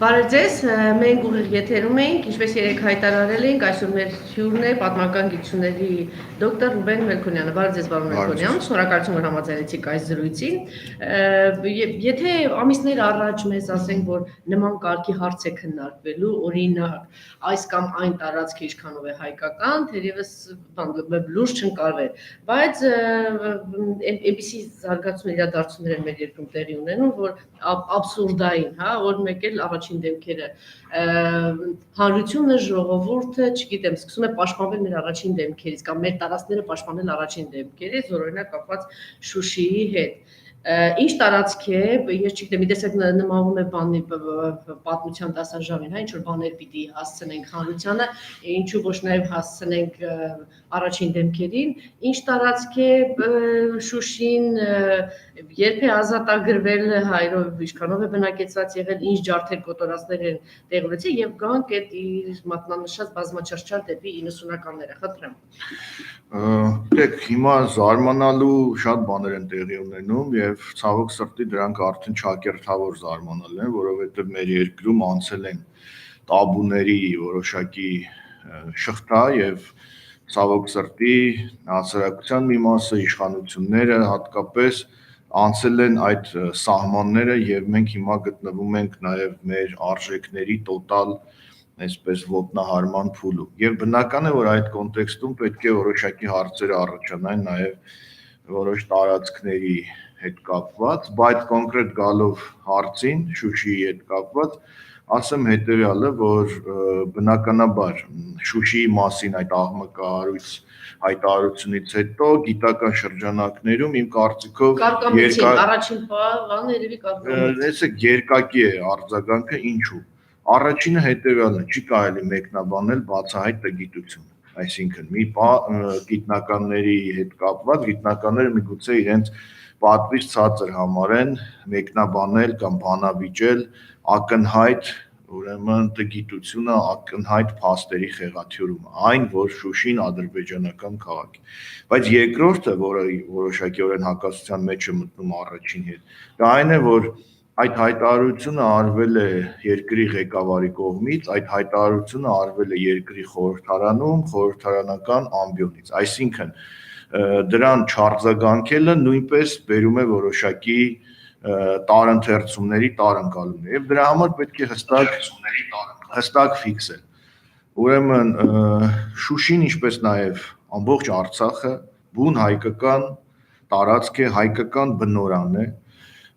Բարև ձեզ, մենք ուղիղ եթերում ենք, ինչպես երեք հայտարարել ենք, այսօր մեր հյուրն է պատմական գիտությունների դոկտոր Ռուբեն Մելքոնյանը։ Բարև ձեզ, պարոն Մելքոնյան, շնորհակալություն, որ համաձայնեցիք այս զրույցին։ Եթե ամիսներ առաջ մեզ ասենք, որ նման կարգի հարց է քննարկվելու, օրինակ, այս կամ այն տարածքը ինչքանով է հայկական, թերևս լուրջ չընկալվեր, բայց այնպիսի զարգացումներ, իրադարձություններ են մեր երկրում տեղի ունենում, որ աբսուրդային, հա, որ մեկ էլ առաջին դեմքերը հանրությունը, ժողովուրդը, չգիտեմ, սկսում է պաշտպանվել մեր առաջին դեմքերից կամ մեր տարածքները պաշտպանել առաջին դեմքերից, որ օրինակ կապված Շուշիի հետ։ Ինչ տարածք է, ես չգիտեմ, դեսեք նմանվում է բանի պատմության դասաժամին, հա, ինչ որ բաներ պիտի հասցնենք հանրությանը, ինչու ոչ նաև հասցնենք առաջին դեմքերին, ինչ տարածք է Շուշին, երբ է ազատագրվել հայրով, ինչքանով է բնակեցված եղել, ինչ ջարդեր կոտորածներ են տեղի ունեցել եւ գանք այդ իր մատնանշած բազմաչարչար դեպի 90-ականները, խնդրեմ։ Դեք հիմա զարմանալու շատ բաներ են տեղի ունենում եւ ցավոք սրտի դրանք արդեն չակերտավոր զարմանալ են, որովհետեւ մեր երկրում անցել են տաբուների որոշակի շղթա եւ ցավոք սրտի հասարակության մի մասը իշխանությունները հատկապես անցել են այդ սահմանները եւ մենք հիմա գտնվում ենք նաեւ մեր արժեքների տոտալ այսպես ոտնահարման փուլում եւ բնական է որ այդ կոնտեքստում պետք է որոշակի հարցեր առաջանային նաեւ որոշ տարածքների հետ կապված, բայց կոնկրետ գալով հարցին Շուշիի հետ կապված ասեմ հետեւյալը, որ բնականաբար Շուշիի մասին այդ աղմկահարույց հայտարարությունից հետո գիտական շրջանակներում իմ կարծիքով առաջին բան երևի կարգամիտ երկակի է արձագանքը ինչու առաջինը հետեւյալն է չի կարելի մեկնաբանել բացահայտ տգիտություն այսինքն մի գիտնականների հետ կապված գիտնականները միգուցե իրենց պատվից ցածր համարեն մեկնաբանել կամ բանավիճել ակնհայտ ուրեմն տգիտությունը ակնհայտ փաստերի խեղաթյուրումը այն որ Շուշին ադրբեջանական քաղաք է բայց երկրորդը որը որոշակիորեն հակասության մեջ է մտնում առաջին հետ դա այն է որ այդ հայտարարությունը արվել է երկրի ղեկավարի կողմից այդ հայտարարությունը արվել է երկրի խորհրդարանում խորհրդարանական ամբիոնից այսինքն դրան չարձագանքելը նույնպես բերում է որոշակի տարընթերցումների տարընկալումներ եւ դրա համար պետք է հստակ ֆիքսել ուրեմն Շուշին ինչպես նաեւ ամբողջ Արցախը բուն հայկական տարածք է հայկական բնորան է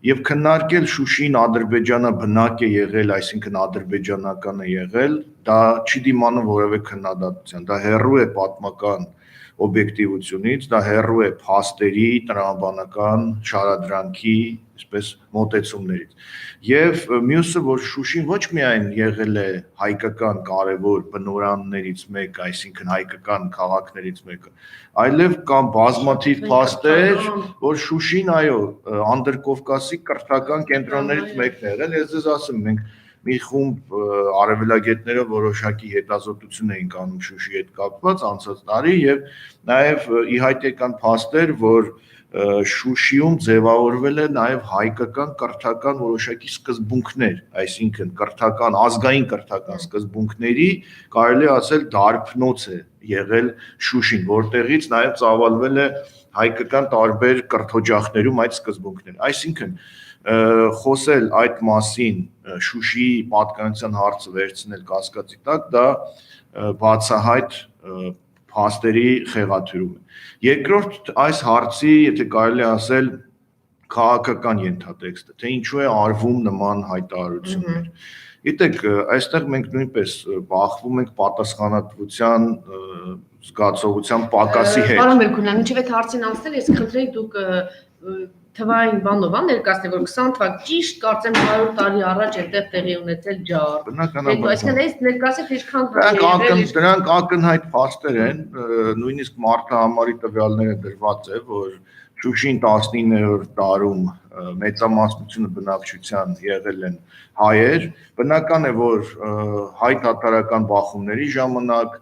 եւ քննարկել Շուշին Ադրբեջանը բնակ է եղել, այսինքն ադրբեջանական է եղել, դա չի դիմանում որևէ քննադատության, դա հեռու է պատմական օբյեկտիվությունից, դա հեռու է փաստերի, տրամաբանական շարադրանքի, այսպես մոտեցումներից։ Եվ մյուսը, որ Շուշին ոչ միայն եղել է հայկական կարևոր բնորաններից մեկը, այսինքն հայկական քաղաքներից մեկը, այլև կան բազմաթիվ փաստեր, որ Շուշին, այո, Անդրկովկասի կրթական կենտրոններից մեկն է եղել, ես ձեզ ասեմ, մենք մի խումբ արևելագետներով որոշակի հետազոտություն էինք անում Շուշի հետ կապված անցած տարի եւ նաեւ ի հայտ եկան փաստեր, որ Շուշիում ձևավորվել է նաեւ հայկական կրթական որոշակի սկզբունքներ, այսինքն կրթական ազգային կրթական սկզբունքների կարելի ասել դարբնոց է եղել Շուշին, որտեղից նաեւ ծավալվել է հայկական տարբեր կրթօջախներում այդ սկզբունքները, այսինքն խոսել այդ մասին Շուշիի պատկանության հարցը վերցնել կասկածի տակ, դա բացահայտ փաստերի խեղաթյուրում է։ Երկրորդ այս հարցի, եթե կարելի ասել, քաղաքական ենթատեքստը, թե ինչու է արվում նման հայտարարություններ։ Գիտեք, այստեղ մենք նույնպես բախվում ենք պատասխանատվության զգացողության պակասի հետ։ Պարոն Մելքոնյան, ինչեւ այդ հարցին անցնել, ես խնդրեի դուք թվային բանով ներկայացնել, որ 20 թվակ ճիշտ կարծեմ 100 տարի առաջ այդտեղ տեղի ունեցել ջար։ Այսինքն այս ներկայացեք ինչքան դրանք ակնհայտ փաստեր են, նույնիսկ մարտահամարի տվյալները դրված է, որ Շուշին 19-րդ դարում մեծամասնությունը բնակչության եղել են հայեր, բնական է, որ հայ թաթարական բախումների ժամանակ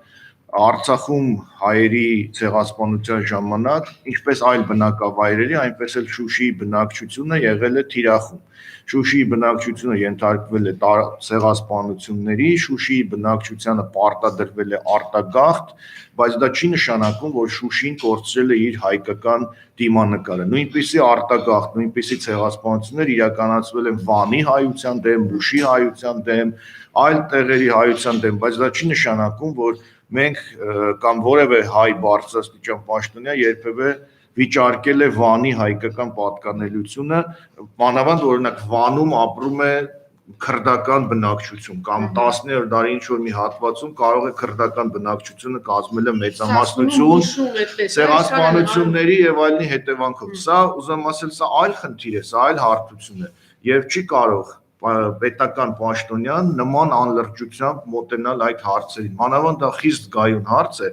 Արցախում հայերի ցեղասպանության ժամանակ, ինչպես այլ բնակավայրերի, այնպես էլ Շուշիի բնակչությունը եղել է թիրախում։ Շուշիի բնակչությունը ենթարկվել է ցեղասպանությունների, Շուշիի բնակչությանը պարտադրվել է արտագաղթ, բայց դա չի նշանակում, որ Շուշին կորցրել է իր հայկական դիմանկարը։ Նույնպիսի արտագաղթ, նույնպիսի ցեղասպանություններ իրականացվել են Վանի հայության դեմ, Մուշի հայության դեմ, այլ տեղերի հայության դեմ, բայց դա չի նշանակում, որ մենք կամ որևէ հայ բարձրաստիճան պաշտոնյա երբևէ վիճարկել է Վանի հայկական պատկանելությունը, մանավանդ օրինակ Վանում ապրում է քրդական բնակչություն կամ 10-րդ դարի ինչ-որ մի հատվածում կարող է քրդական բնակչությունը կազմել է մեծամասնություն ցեղասպանությունների եւ այլնի հետևանքով։ Սա ուզում ասել, սա այլ խնդիր է, սա այլ հարթություն է եւ չի կարող պետական պաշտոնյան նման անլրջությամբ մոտենալ այդ հարցերին։ Մանավանդ դա խիստ զգայուն հարց է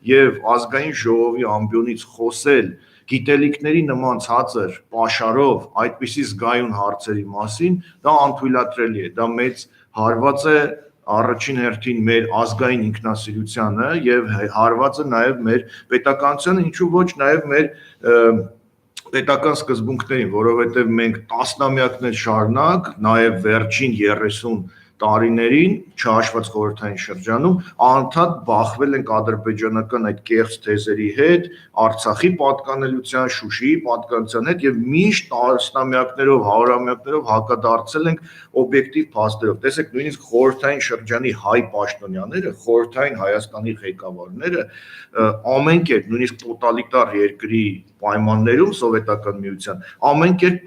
եւ ազգային ժողովի ամբիոնից խոսել գիտելիքների նման ցածր պաշարով այդպիսի զգայուն հարցերի մասին, դա անթույլատրելի է, դա մեծ հարված է առաջին հերթին մեր ազգային ինքնասիրությանը եւ հարված է նաեւ մեր պետականությանը, ինչու ոչ նաեւ մեր պետական սկզբունքներին, որովհետև մենք տասնամյակներ շարունակ, նաև վերջին 30 տարիներին, չհաշված խորհրդային շրջանում, անընդհատ բախվել ենք ադրբեջանական այդ կեղծ թեզերի հետ, Արցախի պատկանելության, Շուշիի պատկանելության հետ եւ միշտ տասնամյակներով, հարյուրամյակներով հակադարձել ենք օբյեկտիվ փաստերով։ Տեսեք, նույնիսկ խորհրդային շրջանի հայ պաշտոնյաները, խորհրդային Հայաստանի ղեկավարները ամեն կերպ, նույնիսկ տոտալիտար երկրի պայմաններում սովետական միության ամեն կերպ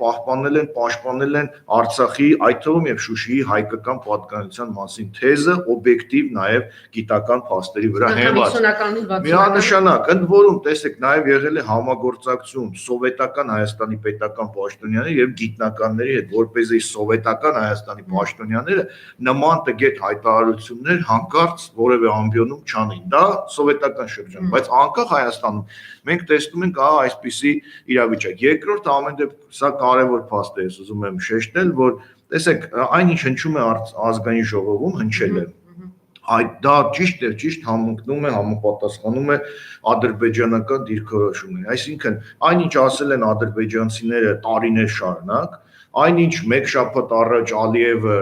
պաշտպանել են Արցախի, այդ թվում եւ Շուշիի հայկական պատկանելության մասին թեզը օբյեկտիվ նաեւ գիտական փաստերի վրա հենված։ Միանշանակ, ընդ որում տեսեք նաեւ եղել է համագործակցություն սովետական Հայաստանի պետական պաշտոնյաների եւ գիտնականների հետ, որպեսզի սովետական Հայաստանի պաշտոնյաները նման տգետ հայտարարություններ հանկարծ որևէ ամբիոնում չանեն։ Դա սովետական շրջան, բայց անկախ Հայաստանում մենք տեսնում ենք այսպիսի իրավիճակ։ Երկրորդ ամեն դեպքում սա կարևոր փաստ է, ես ուզում եմ շեշտել, որ տեսեք, այնինչ հնչում է ազգային ժողովում, հնչել է այդ դա ճիշտ է, ճիշտ համընկնում է, համապատասխանում է ադրբեջանական դիրքորոշումներին։ Այսինքն, այնինչ ասել են ադրբեջանցիները տարիներ շարունակ, այնինչ մեկ շաբաթ առաջ Ալիևը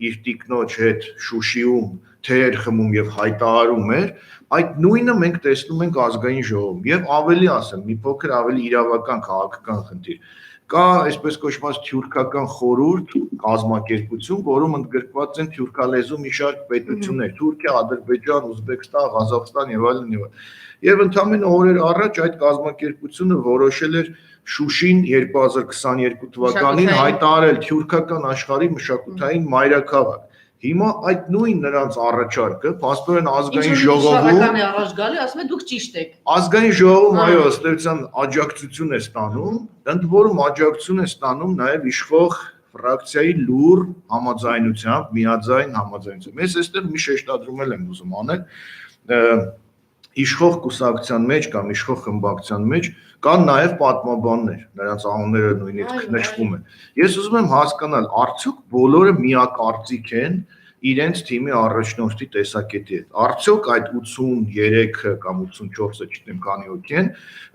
իր տիկնոջ հետ Շուշիում թեյեր խմում եւ հայտարարում էր, այդ նույնը մենք տեսնում ենք ազգային ժողովում եւ ավելի ասեմ, մի փոքր ավելի իրավական քաղաքական խնդիր։ Կա այսպես կոչված թյուրքական խորհուրդ կազմակերպություն, որում ընդգրկված են թյուրքալեզու մի շարք պետություններ՝ Թուրքիա, Ադրբեջան, Ուզբեկստան, Ղազախստան եւ այլն եւ այլն։ Եվ ընդամենը օրեր առաջ այդ կազմակերպությունը որոշել էր Շուշին 2022 թվականին հայտարարել թյուրքական աշխարհի մշակութային մայրաքաղաք։ Հիմա այդ նույն նրանց առաջարկը փաստորեն ազգային ժողովում առաջ գալի, ասում է դուք ճիշտ եք։ Ազգային ժողովում այո, ըստ էության աջակցություն է ստանում, ընդ որում աջակցություն է ստանում նաև իշխող ֆրակցիայի լուր համաձայնությամբ, միաձայն համաձայնությամբ։ Ես այստեղ մի շեշտադրում եմ ուզում անել, իշխող կուսակցության մեջ կամ իշխող խմբակցության մեջ կան նաև պատմաբաններ, նրանց անունները նույնիսկ նշվում են։ Ես ուզում եմ հասկանալ, արդյոք բոլորը միակարծիք են իրենց թիմի առաջնորդի տեսակետի հետ։ Արդյոք այդ 83-ը կամ 84-ը, չգիտեմ քանի հոգի են,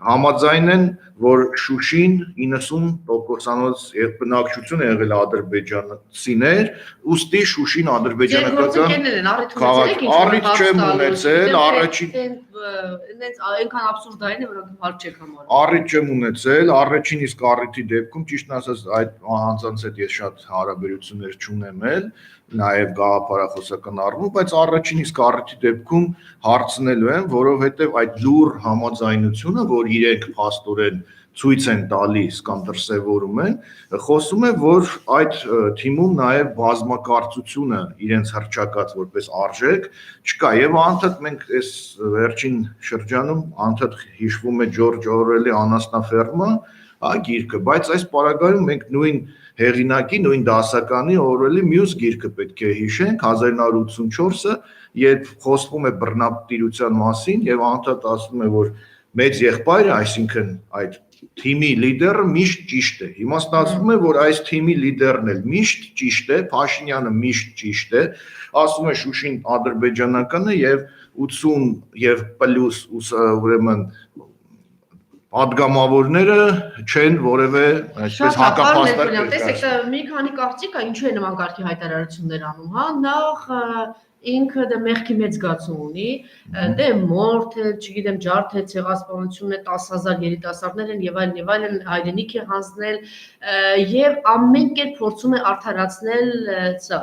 համաձայն են, որ Շուշին 90%-անոց բնակչություն է եղել ադրբեջանցիներ, ուստի Շուշին ադրբեջանական քաղաք։ Առիթ չեմ ունեցել, առաջին այնքան աբսուրդային է, որ հարց չեք համարում։ Առիթ չեմ ունեցել, առաջին իսկ առիթի դեպքում ճիշտն ասած այդ անձանց հետ ես շատ հարաբերություններ չունեմ էլ, նաև գաղափարախոսական առումով, բայց առաջին իսկ առիթի դեպքում հարցնելու եմ, որովհետև այդ լուր համաձայնությունը, որ իրենք փաստորեն ցույց են տալիս կամ դրսևորում են, խոսում է, որ այդ թիմում նաև բազմակարծությունը իրենց հռչակած որպես արժեք չկա եւ անդադ մենք այս վերջին շրջանում անդադ հիշվում է Ջորջ Օրվելի Անասնաֆերմը, գիրքը, բայց այս պարագայում մենք նույն հեղինակի, նույն դասականի Օրվելի մյուս գիրքը պետք է հիշենք 1984-ը, երբ խոսվում է բռնատիրության մասին եւ անդադ ասում է, որ մեծ եղբայրը, այսինքն այդ թիմի լիդերը միշտ ճիշտ է։ Հիմա ստացվում է, որ այս թիմի լիդերն էլ միշտ ճիշտ է, Փաշինյանը միշտ ճիշտ է, ասում է Շուշին ադրբեջանական է եւ 80 եւ պլյուս ուրեմն падգամավորները չեն որևէ այսպես հակապաստակ տեսեք, մի քանի կարծիք կա, ինչու է նման կարգի հայտարարություններ անում, հա, նախ ինքը դե մեղքի մեծ զգացում ունի, դե մորթ է, չգիտեմ, ջարդ է, ցեղասպանություն է, 10,000 երիտասարդներ են եւ այլն հայրենիք է հանձնել եւ ամեն կերպ փորձում է արդարացնել սա։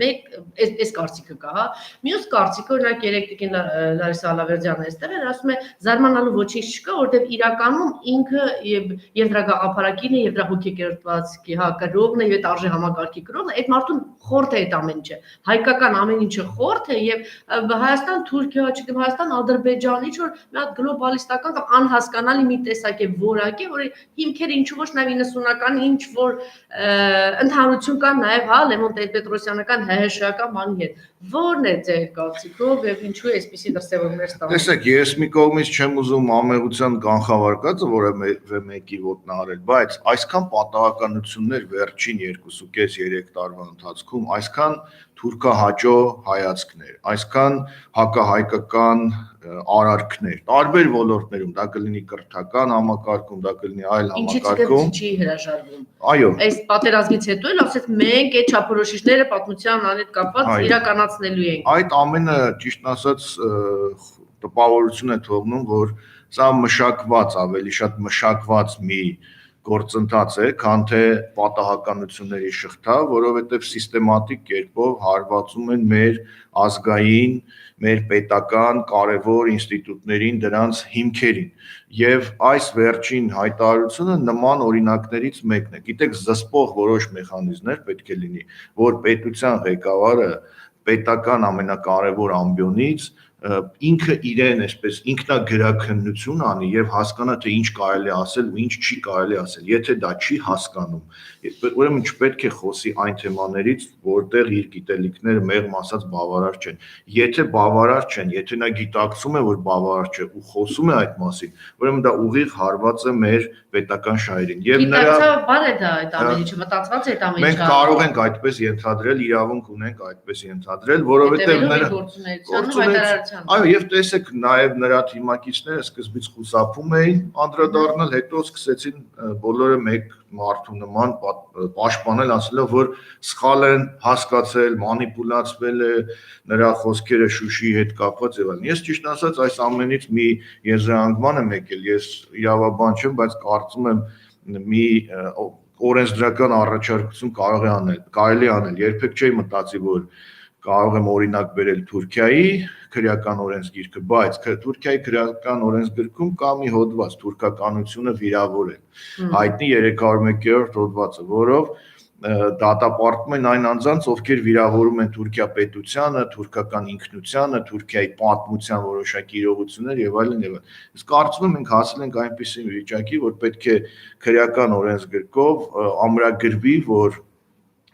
Մեկ այս կարծիքը կա, հա։ Մյուս կարծիքը օրինակ երեք տիկին Լարիսա Ալավերդյանը այստեղ էր, ասում է զարմանալու ոչինչ չկա, որտեղ իրականում ինքը եւ դրա գաղափարակին է եւ դրա հոգեկերտվածքի հա կրողն է եւ արժե համակարգի կրողն է, այդ մարդուն խորթ է այդ ամեն ինչը։ Հայկական ամեն ինչը խորթ է եւ Հայաստան, Թուրքիա, չգիտեմ, Հայաստան, Ադրբեջան, ինչ որ մի հատ գլոբալիստական կամ անհասկանալի մի տեսակ է որակ է, որի հիմքերը ինչու ոչ նաեւ 90-ական ինչ որ ընդհանրություն կան նաեւ հա Լևոն Տեր-Պետրոսյանական ՀՀՇ-ական բանի հետ։ Որն է ձեր կարծիքով եւ ինչու է այսպիսի դրսեւորումներ ստանում։ Տեսեք, ես մի կողմից չեմ ուզում ամեղության կանխավարկածը որևէ մեկի ոտնահարել, բայց այսքան պատահականություններ վերջին 2.5-3 տարվա ընթացքում, այսքան թուրքահաճո հայացքներ, այսքան հակահայկական արարքներ, տարբեր ոլորտներում, դա կլինի կրթական համակարգում, դա կլինի այլ համակարգում, չի հրաժարվում։ Այո։ Այս պատերազմից հետո էլ ասեց մենք այդ չափորոշիչները պատմության հետ կապված իրականացնելու ենք։ Այդ ամենը ճիշտ ասած տպավորություն է թողնում, որ սա մշակված, ավելի շատ մշակված մի գործընթաց է, քան թե պատահականությունների շղթա, որովհետև սիստեմատիկ կերպով հարվածում են մեր ազգային, մեր պետական կարևոր ինստիտուտներին, դրանց հիմքերին։ Եվ այս վերջին հայտարարությունը նման օրինակներից մեկն է։ Գիտեք, զսպող որոշ մեխանիզմներ պետք է լինի, որ պետության ղեկավարը պետական ամենակարևոր ամբիոնից ինքը իրեն այսպես ինքնագրաքննություն անի եւ հասկանա թե ինչ կարելի ասել ու ինչ չի կարելի ասել։ Եթե դա չի հասկանում, ուրեմն չպետք է խոսի այն թեմաներից, որտեղ իր գիտելիքները մեղմ ասած բավարար չեն։ Եթե բավարար չեն, եթե նա գիտակցում է, որ բավարար չէ ու խոսում է այդ մասին, ուրեմն դա ուղիղ հարված է մեր պետական շահերին։ Եվ նրա բար է դա այդ ամեն ինչը, մտածված է այդ ամեն ինչը։ Մենք կարող ենք այդպես ենթադրել, իրավունք ունենք այդպես ենթադրել, որովհետեւ նրա Այո, եւ տեսեք, նաեւ նրա թիմակիցները սկզբից խուսափում էին անդրադառնալ, հետո սկսեցին բոլորը մեկ մարդու նման պաշտպանել, ասելով, որ սխալ են հասկացել, մանիպուլացվել է նրա խոսքերը Շուշիի հետ կապված եւ այլն։ Ես ճիշտ ասած այս ամենից մի եզրահանգման եմ եկել, ես իրավաբան չեմ, բայց կարծում եմ մի օրենսդրական առաջարկություն կարելի անել։ Երբեք չէի մտածի, որ կարող եմ օրինակ բերել Թուրքիայի քրեական օրենսգիրքը, բայց Թուրքիայի քրեական օրենսգրքում կա մի հոդված թուրքականությունը վիրավորել։ Հայտնի 301-րդ հոդվածը, որով դատապարտում են այն անձանց, ովքեր վիրավորում են Թուրքիա պետությանը, թուրքական ինքնությանը, Թուրքիայի պատմության որոշակի իրողություններ եւ այլն եւ այլն։ Իսկ կարծում եմ մենք հասել ենք այնպիսի վիճակի, որ պետք է քրեական օրենսգրքով ամրագրվի, որ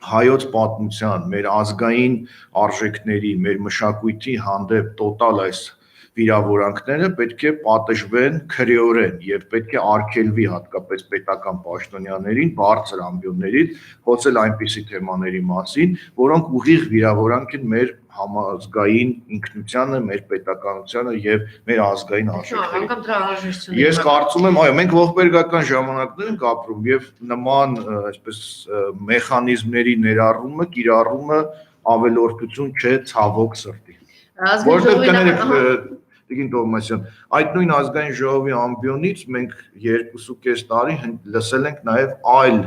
հայոց պատմության, մեր ազգային արժեքների, մեր մշակույթի հանդեպ տոտալ այս վիրավորանքները պետք է պատժվեն քրեորեն եւ պետք է արգելվի հատկապես պետական պաշտոնյաներին բարձր ամբիոններից խոսել այնպիսի թեմաների մասին, որոնք ուղիղ վիրավորանք են մեր համազգային ինքնությանը, մեր պետականությանը եւ մեր ազգային արժեքներին։ Ես կարծում եմ, այո, մենք ողբերգական ժամանակներ ենք ապրում եւ նման այսպես մեխանիզմների ներառումը, կիրառումը ավելորդություն չէ ցավոք սրտի։ Որտեղ կներեք Տիկին Տովմասյան, այդ նույն ազգային ժողովի ամբիոնից մենք 2.5 տարի լսել ենք նաեւ այլ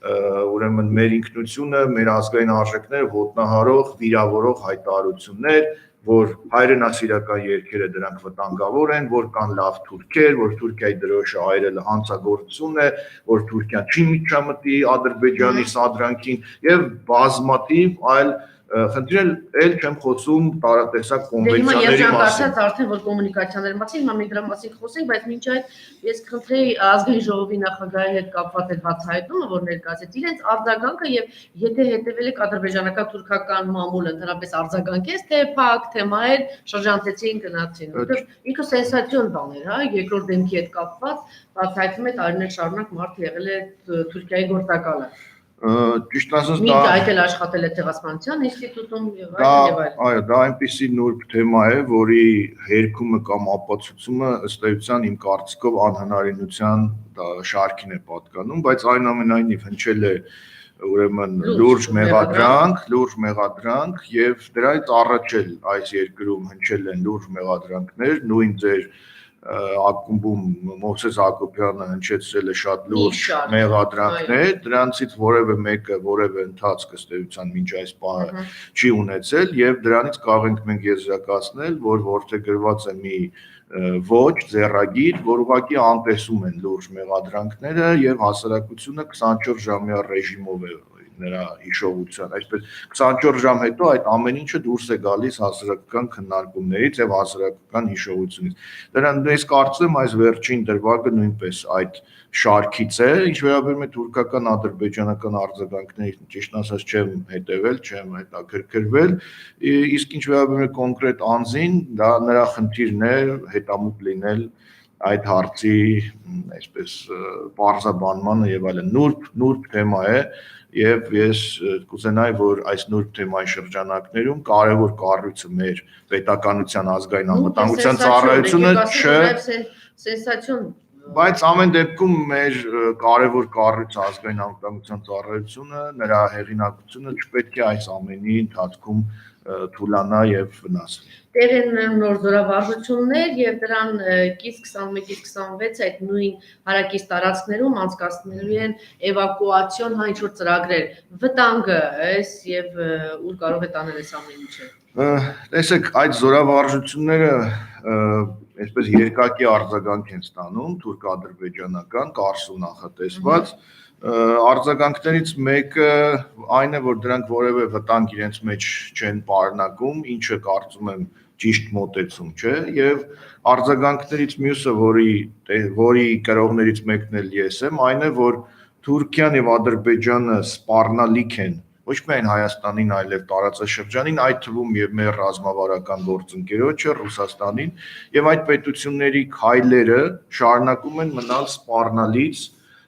ուրեմն մեր ինքնությունը, մեր ազգային արժեքները ոտնահարող, վիրավորող հայտարարություններ, որ հայրենասիրական երկերը դրանք վտանգավոր են, որ կան լավ թուրքեր, որ Թուրքիայի դրոշը այրելը հանցագործություն է, որ Թուրքիան չի միջամտի Ադրբեջանի սադրանքին եւ բազմաթիվ այլ խնդիրել էլ չեմ խոսում տարատեսակ կոնվենցիաների մասին։ Արդեն որ կոմունիկացիաների մասին, հիմա մենք դրա մասին խոսենք, բայց մինչ այդ ես խնդրեի ազգային ժողովի նախագահի հետ կապված այդ բացահայտումը, որ ներկայացեց իրենց արձագանքը եւ եթե հետեւել եք ադրբեջանական թուրքական մամուլը, ընդհանրապես արձագանքեց թե փակ, թե մայր, շրջանցեցին, գնացին, որովհետեւ ինքը սենսացիոն բան էր, հա, երկրորդ դեմքի հետ կապված բացահայտում է տարիներ շարունակ մարդ եղել է Թուրքիայի գործակալը։ Ճիշտ ասած դա Մինչ այդ էլ աշխատել է Ցեղասպանության ինստիտուտում եւ դա այլն։ այո, դա այնպիսի նուրբ թեմա է, որի հերկումը կամ ապացուցումը ըստ էության իմ կարծիքով անհնարինության շարքին է պատկանում, բայց այնուամենայնիվ հնչել է ուրեմն լուրջ մեղադրանք եւ դրանից առաջ էլ այս երկրում հնչել են լուրջ մեղադրանքներ, նույն ձեր ակումբում Մովսես Հակոբյանը հնչեցրել է շատ լուրջ մեղադրանքներ, դրանցից որևէ մեկը որևէ ընթացք ըստ էության մինչ այս պահը չի ունեցել եւ դրանից կարող ենք մենք եզրակացնել, որ որդեգրված է մի ոչ ձեռագիր, որ ուղղակի անտեսում են լուրջ մեղադրանքները եւ հասարակությունը 24 ժամյա ռեժիմով է նրա հիշողության, այսպես 24 ժամ հետո այդ ամեն ինչը դուրս է գալիս հասարակական քննարկումներից եւ հասարակական հիշողությունից։ Դրան ես կարծում եմ այս վերջին դրվագը նույնպես այդ շարքից է, ինչ վերաբերում է թուրքական ադրբեջանական արձագանքներին, ճիշտ ասած չեմ հետևել, չեմ հետաքրքրվել, իսկ ինչ վերաբերում է կոնկրետ անձին, դա նրա խնդիրն է հետամուտ լինել այդ հարցի այսպես պարզաբանմանը եւ այլն նուրբ թեմա է եւ ես կուզենայի որ այս նուրբ թեմայի շրջանակներում կարեւոր կառույցը մեր պետականության ազգային անվտանգության ծառայությունը սենսացիոն բայց ամեն դեպքում մեր կարևոր կառույցը ազգային անվտանգության ծառայությունը նրա հեղինակությունը չպետք է այս ամենի ընթացքում թուլանա եւ վնասվի Տեր են նոր զորավարժություններ եւ դրան կից 21-26 այդ նույն հարակից տարածքներում անցկացնելու են էվակուացիոն հա ինչ-որ ծրագրեր վտանգը էս եւ ուր կարող է տանել այս ամեն ինչը Տեսեք այդ զորավարժությունները այսպես երկակի արձագանք են ստանում թուրք-ադրբեջանական կարսու նախատեսված արձագանքներից մեկը այն է որ դրանք որևէ վտանգ իրենց մեջ չեն պարունակում ինչը կարծում եմ ճիշտ մոտեցում չէ եւ արձագանքներից մյուսը որի կրողներից մեկն էլ ես եմ այն է որ Թուրքիան եւ Ադրբեջանը սպառնալիք են ոչ միայն Հայաստանին, այլև տարածաշրջանին, այդ թվում եւ մեր ռազմավարական գործընկերոջը Ռուսաստանին եւ այդ պետությունների քայլերը շարունակում են մնալ սպառնալից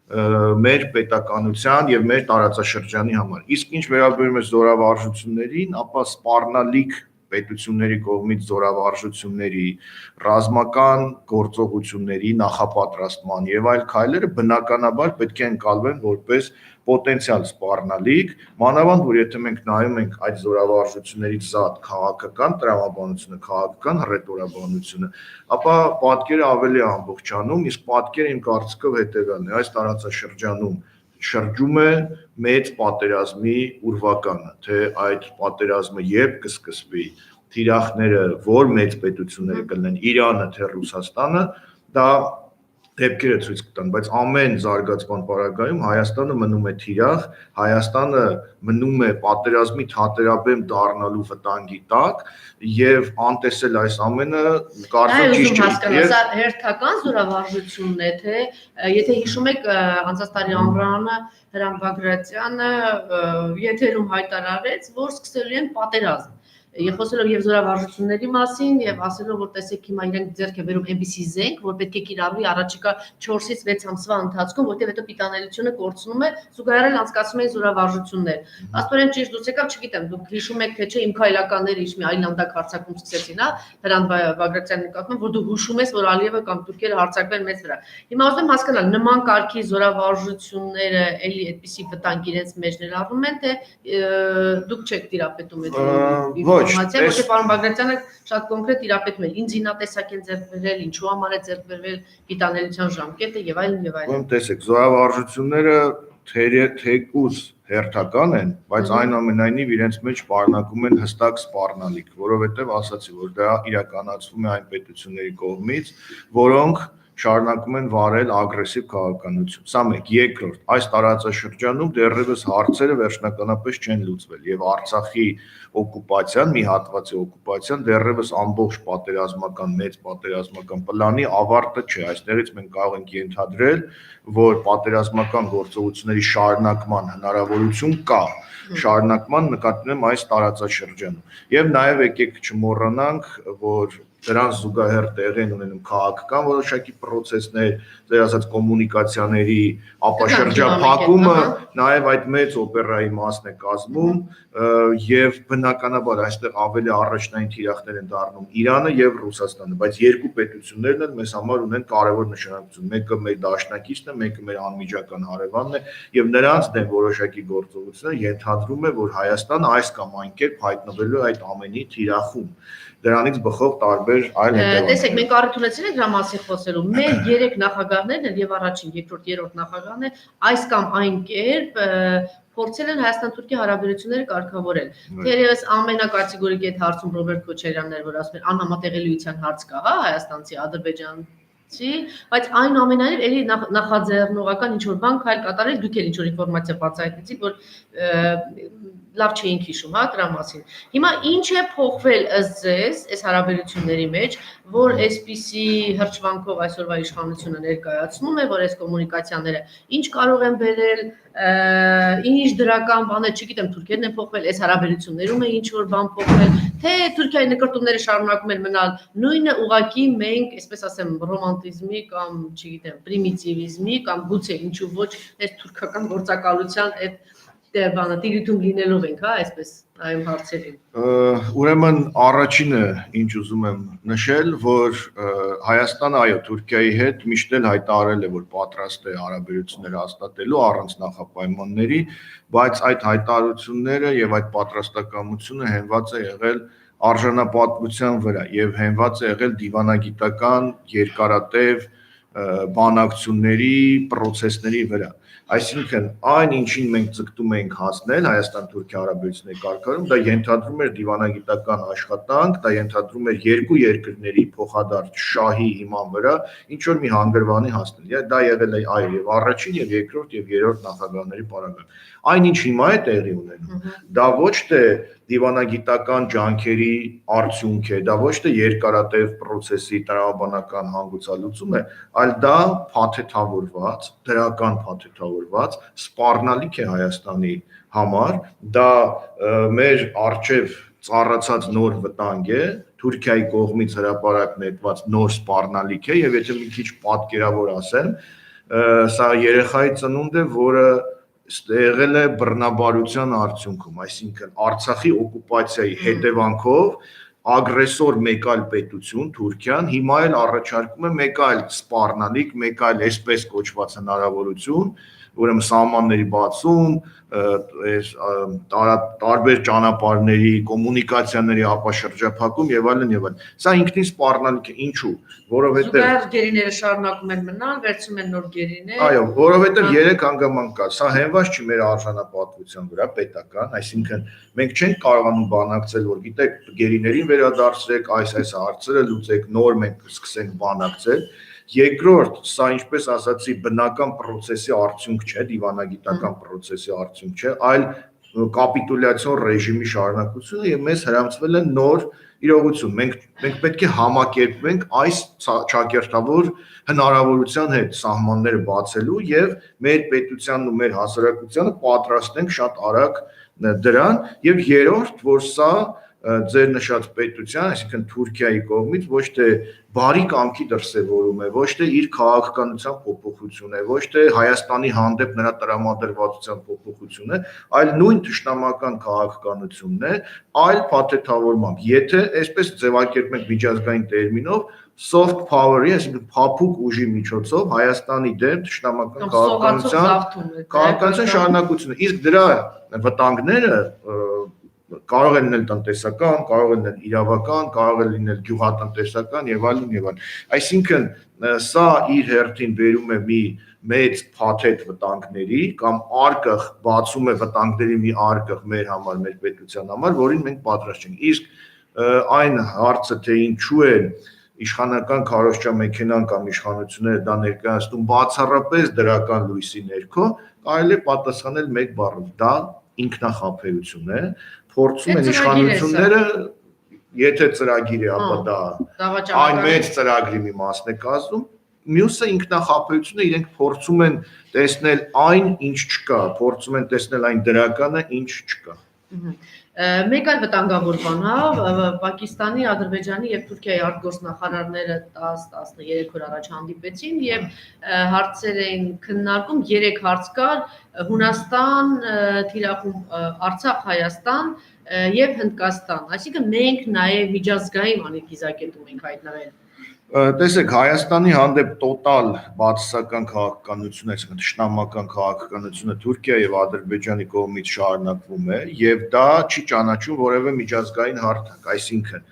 մեր պետականության եւ մեր տարածաշրջանի համար։ Իսկ ինչ վերաբերում է զորավարժություններին, ապա սպառնալիք պետությունների կողմից զորավարժությունների ռազմական գործողությունների նախապատրաստման եւ այլ քայլերը բնականաբար պետք է ընկալվեն որպես պոտենցիալ սպառնալիք, մանավանդ որ եթե մենք նայում ենք այդ զորավարժություններից զատ քաղաքական տրամաբանությունը, քաղաքական հռետորաբանությունը, ապա պատկերը ավելի ամբողջանում, իսկ պատկերը իմ կարծիքով հետեւյալն է, այս տարածաշրջանում շրջում է մեծ պատերազմի ուրվականը, թե այդ պատերազմը երբ կսկսվի, թիրախները որ մեծ պետությունները կլինեն, Իրանը թե Ռուսաստանը, դա դեպքերը ցույց կտան, բայց ամեն զարգացման պարագայում Հայաստանը մնում է թիրախ, Հայաստանը մնում է պատերազմի թատերաբեմ դառնալու վտանգի տակ եւ անտեսել այս ամենը կարծում ճիշտ չէ։ Սա հերթական զորավարժությունն է, թե եթե հիշում եք անցած տարի ամռանը Հրանտ Բագրատյանը եթերում հայտարարեց, որ սկսելու են պատերազմ։ Եվ խոսելով եւ զորավարժությունների մասին եւ ասելով որ տեսեք հիմա իրենք ձեռք է բերում այնպիսի զենք, որ պետք է կիրառվի առաջիկա 4-ից 6 ամսվա ընթացքում, որտեղ հետո պիտանելիությունը կորցնում է, զուգահեռ անցկացում են զորավարժություններ։ Աստորեն ճիշտ դուք եկավ, չգիտեմ, դուք հիշում եք թե չէ իմ քայլականները ինչ մի այլանդակ հարձակում սկսեցին, հա, Հրանտ Բագրատյանի նկատմամբ, որ դու հուշում ես, որ Ալիևը կամ թուրքերը հարձակվեն մեծ վրա։ Հիմա ուզում եմ հասկանալ, նման կարգի զորավարժությունները էլի այդպիսի վտանգ իրենց մեջ ներառում են, թե դուք չեք տիրապետում այդ ինֆորմացիա, որտեղ պարոն Բագրատյանը շատ կոնկրետ տիրապետում է, ինչ զինատեսակ են ձեռք բերել, ինչու համար է ձեռք բերվել պիտանելիության ժամկետը եւ այլն եւ այլն։ Ուրեմն տեսեք, զորավարժությունները թեկուզ հերթական են, բայց այնուամենայնիվ իրենց մեջ պարունակում են հստակ սպառնալիք, որովհետեւ ասացի, որ դա իրականացվում է այն պետությունների կողմից, որոնք շարունակում են վարել ագրեսիվ քաղաքականություն։ Սա մեկ, երկրորդ, այս տարածաշրջանում դեռևս հարցերը վերջնականապես չեն լուծվել եւ Արցախի օկուպացիան, մի հատվածի օկուպացիան դեռևս ամբողջ պատերազմական մեծ պատերազմական պլանի ավարտը չէ։ Այստեղից մենք կարող ենք ենթադրել, որ պատերազմական գործողությունների շարունակման հնարավորություն կա, շարունակման նկատի ունեմ այս տարածաշրջանում։ Եվ նաեւ եկեք չմոռանանք, որ դրան զուգահեռ տեղ են ունենում քաղաքական որոշակի process-ներ, ձեր ասած կոմունիկացիաների ապաշրջափակումը նաև այդ մեծ օպերայի մասն է կազմում եւ բնականաբար այստեղ ավելի առաջնային թիրախներ են դառնում Իրանը եւ Ռուսաստանը, բայց երկու պետություններն էլ մեզ համար ունեն կարևոր նշանակություն։ Մեկը մեր դաշնակիցն է, մեկը մեր անմիջական հարևանն է եւ նրանց դեմ որոշակի գործողությունը ենթադրում է, որ Հայաստանը այս կամ այն կերպ հայտնվելու է այդ ամենի թիրախում։ Դրանից բխող տարբեր այլ հետևանքներ։ Տեսեք, մենք առիթ ունեցել ենք դրա մասին խոսելու։ Մեր 3 նախագահներն են եւ առաջին, երկրորդ, երրորդ նախագահն է այս կամ այն կերպ փորձել են Հայաստան-Թուրքիա հարաբերությունները կարգավորել։ Թերևս ամենակատեգորիկ այդ հարցում Ռոբերտ Քոչարյանն էր, որ ասում էր անհամատեղելիության հարց կա, հա, հայաստանցի, ադրբեջանցի, բայց այնուամենայնիվ էլի նախաձեռնողական ինչ-որ բան քայլ կատարել, դուք էլ ինչ-որ ինֆորմացիա բացահայտեցիք, որ լավ չէինք հիշում, հա, դրա մասին։ Հիմա ինչ է փոխվել ըստ ձեզ այս հարաբերությունների մեջ, որ այսպիսի հրճվանքով այսօրվա իշխանությունը ներկայացնում է, որ այս կոմունիկացիաները ինչ կարող են բերել, ինչ դրական բաներ, չգիտեմ, թուրքերն են փոխվել, այս հարաբերություններում է ինչ որ բան փոխվել, թե Թուրքիայի նկարտումները շարունակում են մնալ նույնը ուղղակի մենք, այսպես ասեմ, ռոմանտիզմի կամ, չգիտեմ, պրիմիտիվիզմի կամ գուցե ինչու ոչ այս թուրքական գործակալության այդ բանը տիրույթում լինելով ենք, հա, այսպես այո հարցերին։ Ուրեմն առաջինը, ինչ ուզում եմ նշել, որ Հայաստանը այո Թուրքիայի հետ միշտ էլ հայտարարել է, որ պատրաստ է հարաբերություններ հաստատելու առանց նախապայմանների, բայց այդ հայտարարությունները եւ այդ պատրաստակամությունը հենված է եղել արժանապատվության վրա եւ հենված է եղել դիվանագիտական երկարատև բանակցությունների, process-ների վրա։ Այսինքն այն ինչին մենք ձգտում ենք հասնել Հայաստան-Թուրքիա հարաբերությունների կարգավորում, դա ենթադրում էր դիվանագիտական աշխատանք, դա ենթադրում էր երկու երկրների փոխադարձ շահի հիման վրա ինչ որ մի հանգրվանի հասնել։ Դա եղել է այո եւ առաջին եւ երկրորդ եւ երրորդ նախագահների պարագայում։ Այնինչ հիմա է տեղի ունենում, դա ոչ թե դիվանագիտական ջանքերի արդյունք է, դա ոչ թե երկարատև process-ի տրամաբանական հանգուցալուծում է, այլ դա փաթեթավորված, դրական փաթեթավորված սպառնալիք է Հայաստանի համար, դա մեր արժև ծառացած նոր վտանգ է, Թուրքիայի կողմից հրապարակ նետված նոր սպառնալիք է եւ եթե մի քիչ պատկերավոր ասեմ, սա երեխայի ծնունդ է, որը եղել է բռնաբարության արդյունքում, այսինքն Արցախի օկուպացիայի հետևանքով ագրեսոր մեկ այլ պետություն Թուրքիան հիմա էլ առաջարկում է մեկ այլ սպառնալիք, մեկ այլ այսպես կոչված հնարավորություն, ուրեմն սահմանների բացում, տարբեր ճանապարհների, կոմունիկացիաների ապաշրջափակում եւ այլն եւ այլն։ Սա ինքնին սպառնալիք է, ինչու՞, որովհետեւ զուգահեռ գերիները շարունակում են մնալ, վերցում են նոր գերիներ։ Այո, որովհետեւ 3 հանգամանք կա։ Սա հենված չի մեր արժանապատվության վրա պետական, այսինքն մենք չենք կարողանում բանակցել, որ գիտեք, գերիներին վերադարձրեք, այս հարցերը լուծեք, նոր մենք սկսենք բանակցել։ Երկրորդ, սա ինչպես ասացի, բնական process-ի արդյունք չէ, դիվանագիտական process-ի արդյունք չէ, այլ կապիտուլյացիոն ռեժիմի շարունակությունը եւ մեզ հրամցվել է նոր իրողություն։ Մենք պետք է համակերպվենք այս ճակերտավոր հնարավորության հետ սահմանները բացելու եւ մեր պետությանն ու մեր հասարակությանը պատրաստենք շատ արագ դրան եւ երրորդ, որ սա ձեր նշած պետության, այսինքն Թուրքիայի կողմից ոչ թե բարի կամքի դրսևորում է, ոչ թե իր քաղաքականության փոփոխություն է, ոչ թե Հայաստանի հանդեպ նրա տրամադրվածության փոփոխություն է, այլ նույն ճշտամական քաղաքականությունն է, այլ փաթեթավորմամբ։ Եթե այսպես ձևակերպենք միջազգային տերմինով, soft power-ի, այսինքն փափուկ ուժի միջոցով Հայաստանի դեմ ճշտամական քաղաքականության շարունակությունը, իսկ դրա վտանգները կարող են լինել տնտեսական, կարող են լինել իրավական, կարող են լինել գյուղատնտեսական եւ այլն եւ այլն։ Այսինքն սա իր հերթին բերում է մի մեծ փաթեթ վտանգների կամ արկղ բացում է վտանգների մի արկղ մեր համար, մեր պետության համար, որին մենք պատրաստ չենք։ Իսկ այն հարցը, թե ինչու է իշխանական քարոզչամեքենան կամ իշխանությունները դա ներկայացնում բացառապես դրական լույսի ներքո, կարելի է պատասխանել մեկ բառով՝ դա ինքնախապեյություն է, փորձում են իշխանությունները, եթե ծրագիր է, ապա դա այն մեծ ծրագրի մի մասն է կազմում, մյուսը ինքնախապեյություն է, իրենք փորձում են տեսնել այն, ինչ չկա, փորձում են տեսնել այն դրականը, ինչ չկա։ Մեկ այլ վտանգավոր բան հա Պակիստանի, Ադրբեջանի եւ Թուրքիայի արտգործնախարարները 10-13 օր առաջ հանդիպեցին եւ հարցեր էին քննարկում 3 հարց կար Հունաստան, Թիրախում Արցախ, Հայաստան եւ Հնդկաստան, այսինքն մենք նաեւ միջազգային անեկիզակետում ենք հայտնվել Տեսեք, Հայաստանի հանդեպ տոտալ բացասական քաղաքականություն, այսինքն թշնամական քաղաքականությունը Թուրքիա եւ Ադրբեջանի կողմից շարունակվում է եւ դա չի ճանաչում որևէ միջազգային հարթակ, այսինքն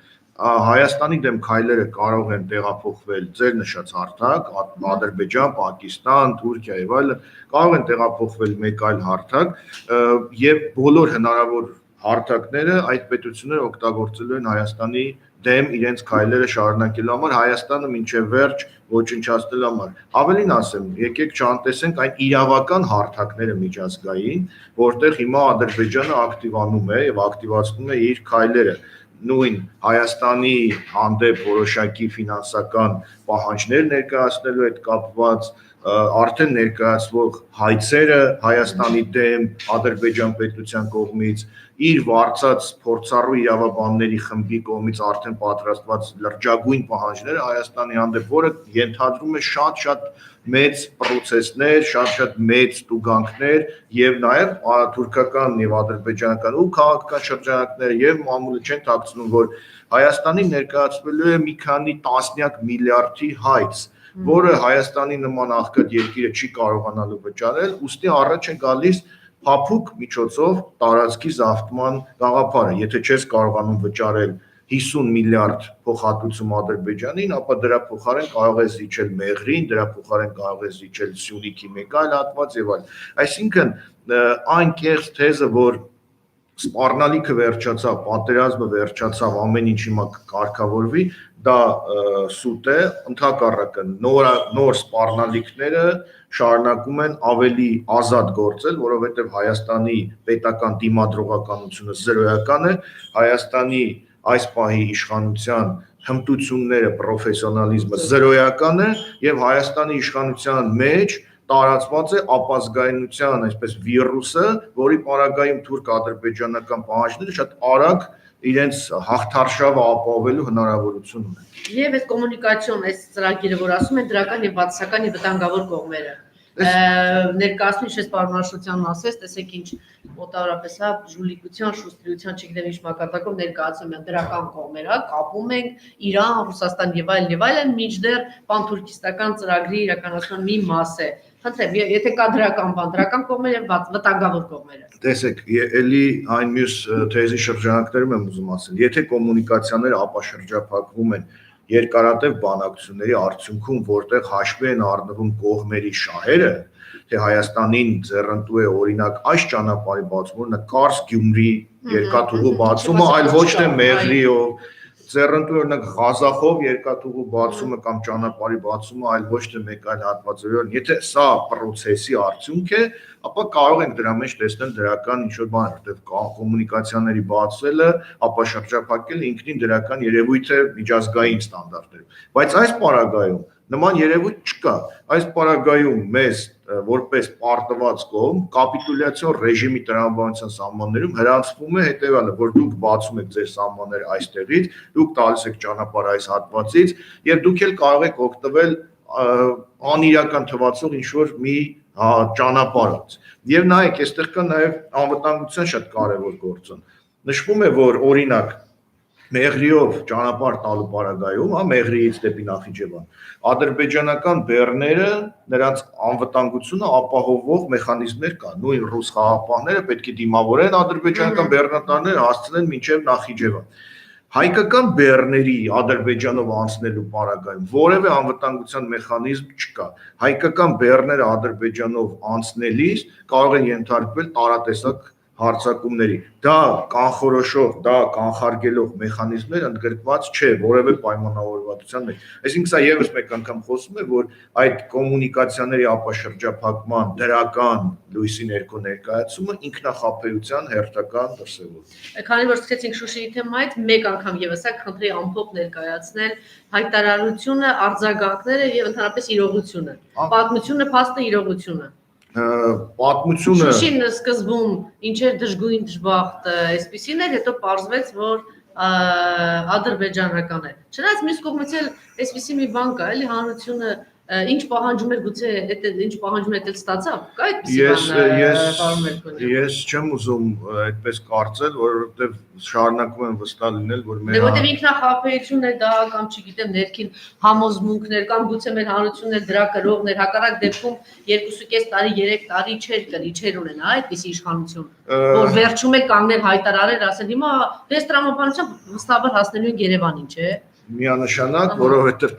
Հայաստանի դեմ քայլերը կարող են տեղափոխվել ձեր նշած հարթակ, Ադրբեջան, Պակիստան, Թուրքիա եւ այլն, կարող են տեղափոխվել մեկ այլ հարթակ եւ բոլոր հնարավոր հարթակները այդ պետությունները օգտագործելու են Հայաստանի դեմ իրենց քայլերը շարունակելու համար Հայաստանը մինչև վերջ ոչնչացնելու համար։ Ավելին ասեմ, եկեք չանտեսենք այն իրավական հարթակները միջազգային, որտեղ հիմա Ադրբեջանը ակտիվանում է եւ ակտիվացնում է իր քայլերը նույն Հայաստանի հանդեպ որոշակի ֆինանսական պահանջներ ներկայացնելու հետ կապված արդեն ներկայացվող հայցերը Հայաստանի դեմ Ադրբեջան պետության կողմից իր վարձած փորձառու իրավաբանների խմբի կողմից արդեն պատրաստված լրջագույն պահանջները Հայաստանի հանդեպ, որը ենթադրում է շատ մեծ պրոցեսներ, շատ մեծ տուգանքներ եւ նաեւ թուրքական եւ ադրբեջանական ու քաղաքական շրջանակներ եւ մամուլը չեն ཐակցնում, որ Հայաստանի ներկայացվելու է մի քանի տասնյակ միլիարդի հայց որը Հայաստանի նման աղքատ երկիրը չի կարողանալու վճարել, ուստի առաջ է գալիս փափուկ միջոցով տարածքի զավթման գաղափարը, եթե չես կարողանում վճարել 50 միլիարդ փոխհատուցում Ադրբեջանին, ապա դրա փոխարեն կարող է զիջել Մեղրին, դրա փոխարեն կարող է զիջել Սյունիքի մեկ այլ հատված եւ այլն։ Այսինքն այն կեղծ թեզը, որ սպառնալիքը վերջացավ, պատերազմը վերջացավ, ամեն ինչ հիմա կարգավորվի, դա սուտ է, ընդհակառակը նոր սպառնալիքները շարունակում են ավելի ազատ գործել, որովհետև Հայաստանի պետական դիմադրողականությունը զրոյական է, Հայաստանի այս պահի իշխանության հմտությունները, պրոֆեսիոնալիզմը զրոյական է եւ Հայաստանի իշխանության մեջ տարածված է ապազգայնության այսպես վիրուսը, որի պարագայում թուրք-ադրբեջանական պահանջները շատ արագ իրենց հաղթարշավը ապահովելու հնարավորություն ունեն։ Եվ այս կոմունիկացիոն, այս ծրագիրը, որ ասում են դրական եւ բացասական եւ վտանգավոր կողմերը։ Ներկայացնում ինչպես պարոն Աշոտյանն ասեց, տեսեք ինչ մոտավորապես հա ժուլիկության, շուստրության, չգիտեմ ինչ մակարդակով ներկայացում են դրական կողմերը, կապում ենք Իրան, Ռուսաստան եւ այլն, մինչդեռ պանթուրքիստական ծրագրի իրականացման մի մաս է։ Խնդրեմ, եթե կա դրական կողմերը եւ վտանգավոր կողմերը։ Տեսեք, ելի այն մյուս թեզի շրջանակներում եմ ուզում ասել, եթե կոմունիկացիաները ապաշրջափակվում են երկարատև բանակցությունների արդյունքում, որտեղ հաշվի են առնվում կողմերի շահերը, թե Հայաստանին ձեռնտու է օրինակ այս ճանապարհի բացումը, օրինակ Կարս-Գյումրի երկաթուղու բացումը, այլ ոչ թե Մեղրիով, ձեռնտու օրինակ Ղազախով երկաթուղու բացումը կամ ճանապարհի բացումը, այլ ոչ թե մեկ այլ հատվածով, եթե սա պրոցեսի արդյունք է, ապա կարող ենք դրա մեջ տեսնել դրական ինչ-որ բան, որտեղ կոմունիկացիաների բացվելը, ապաշրջափակելը ինքնին դրական երևույթ է միջազգային ստանդարտներում, բայց այս պարագայում նման երևույթ չկա, այս պարագայում մեզ որպես պարտված կողմ կապիտուլյացիոն ռեժիմի տրամաբանության սահմաններում հրանցվում է հետևյալը, որ դուք բացում եք ձեր սահմանները այստեղից, դուք տալիս եք ճանապարհ այս հատվածից եւ դուք էլ կարող եք օգտվել անիրական թվացող ինչ-որ մի ճանապարհից։ Եվ նայեք, այստեղ կա նաեւ անվտանգության շատ կարեւոր գործոն։ Նշվում է, որ օրինակ Մեղրիով ճանապարհ տալու պարագայում, Մեղրիից դեպի Նախիջևան, ադրբեջանական բեռները նրանց անվտանգությունը ապահովող մեխանիզմներ կան, նույն ռուս խաղաղապահները պետք է դիմավորեն ադրբեջանական բեռնատարները հասցնեն մինչև Նախիջևան։ Հայկական բեռների Ադրբեջանով անցնելու պարագայում որևէ անվտանգության մեխանիզմ չկա։ Հայկական բեռները Ադրբեջանով անցնելիս կարող են ենթարկվել տարատեսակ հարցակումների։ Դա կանխորոշող, դա կանխարգելող մեխանիզմներ ընդգրկված չէ որևէ պայմանավորվածության մեջ։ Այսինքն սա եւս մեկ անգամ խոսում է, որ այդ կոմունիկացիաների ապաշրջափակման դրական լույսի ներքո ներկայացումը ինքնախապեյության հերթական դրսևորում։ Քանի որ սկսեցինք Շուշիի թեմայից, մեկ անգամ եւս խնդրի ամփոփ ներկայացնել հայտարարությունը, արձագանքները եւ ընդհանրապես իրողությունը։ Պատմությունը, փաստը, իրողությունը։ պատմությունը Շուշին սկզբում ինչեր դժգույն դժբախտ այսպեսին էր, հետո պարզվեց, որ ադրբեջանական է։ Չնայած մյուս կողմից էլ այսպեսի մի բան կա, էլի հանրությունը ինչ պահանջում էր գուցե ինչ պահանջում էր ստացավ, կա այդպեսի բան։ Ես չեմ ուզում այդպես կարծել, որովհետև շարունակում եմ վստահ լինել, որ մեր որտեղ ինքնախապեյությունն է դա կամ չգիտեմ ներքին համոզմունքներ կամ գուցե մեր հանրությունն էլ դրա կրողներ, հակառակ դեպքում 2.5 տարի, 3 տարի չէր ունենա այդպիսի իշխանություն, որ վերջում էլ կանգնել հայտարարել, ասել հիմա դες տրամաբանությամբ վստահաբար հասնելու են Երևանին, չէ։ Միանշանակ, որովհետև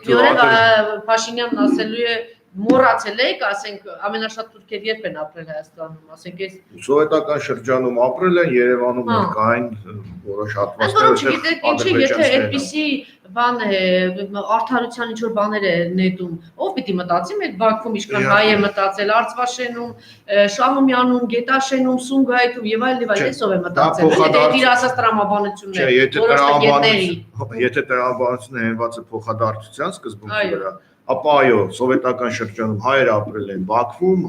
Փաշինյանն ասելու է մոռացել եք, ասենք ամենաշատ թուրքեր երբ են ապրել Հայաստանում, ասենք այս սովետական շրջանում ապրել են, Երևանում էլ կային որոշ հատվածներ, ինչի եթե այդպիսի բան է արդարության ինչ որ բաներ է նետում, ով պիտի մտածի մեր Բաքվում ինչքան հայ է մտածել Արցվաշենում, Շահումյանում, Գետաշենում, Սումգայիթում եւ այլ, այսով է մտածել։ Իր ասած տրամաբանություններ, եթե տրամաբանությունը հենված է փոխադարձության սկզբունքի վրա, ապա այո, սովետական շրջանում հայեր ապրել են Բաքվում,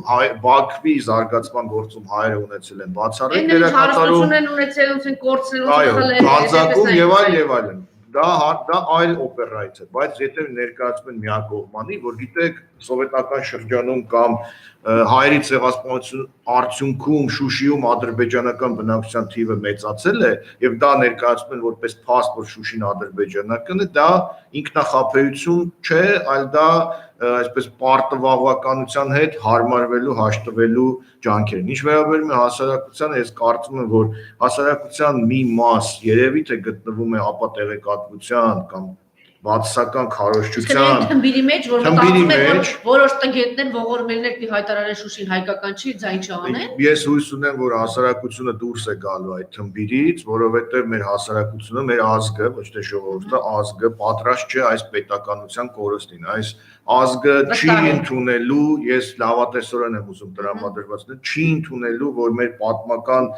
Բաքվի զարգացման գործում հայերը ունեցել են բացառիկ դերակատարում, ունեցել են կորցնել, հանձակում եւ այլն։ Դա այլ օպերայից է, բայց եթե ներկայացում են միակողմանի, որ գիտեք, սովետական շրջանում կամ հայերի ցեղասպանության արդյունքում Շուշիում ադրբեջանական բնակչության թիվը մեծացել է եւ դա ներկայացում են որպես փաստ, որ Շուշին ադրբեջանական է, դա ինքնախապեյություն չէ, այլ դա այսպես պարտվաղականության հետ հարմարվելու, հաշտվելու ջանքերն։ Ինչ վերաբերում է հասարակությանը, ես կարծում եմ, որ հասարակության մի մաս երևի թե գտնվում է ապատեղեկատվության կամ բացասական քարոզչության թմբիրի մեջ, որ մտածում են, որ որոշ տգետներ ողորմելներ պիտի հայտարարեն Շուշին հայկական չի, դա ինչ անեն։ Ես հույս ունեմ, որ հասարակությունը դուրս է գալու այդ թմբիրից, որովհետև մեր հասարակությունը, մեր ազգը, ոչ թե ժողովուրդը, ազգը պատրաստ չէ այս պետականության կորստին, այս ազգը չի ընդունելու, ես լավատեսորեն եմ ուզում տրամադրվածներ, չի ընդունելու, որ մեր պատմական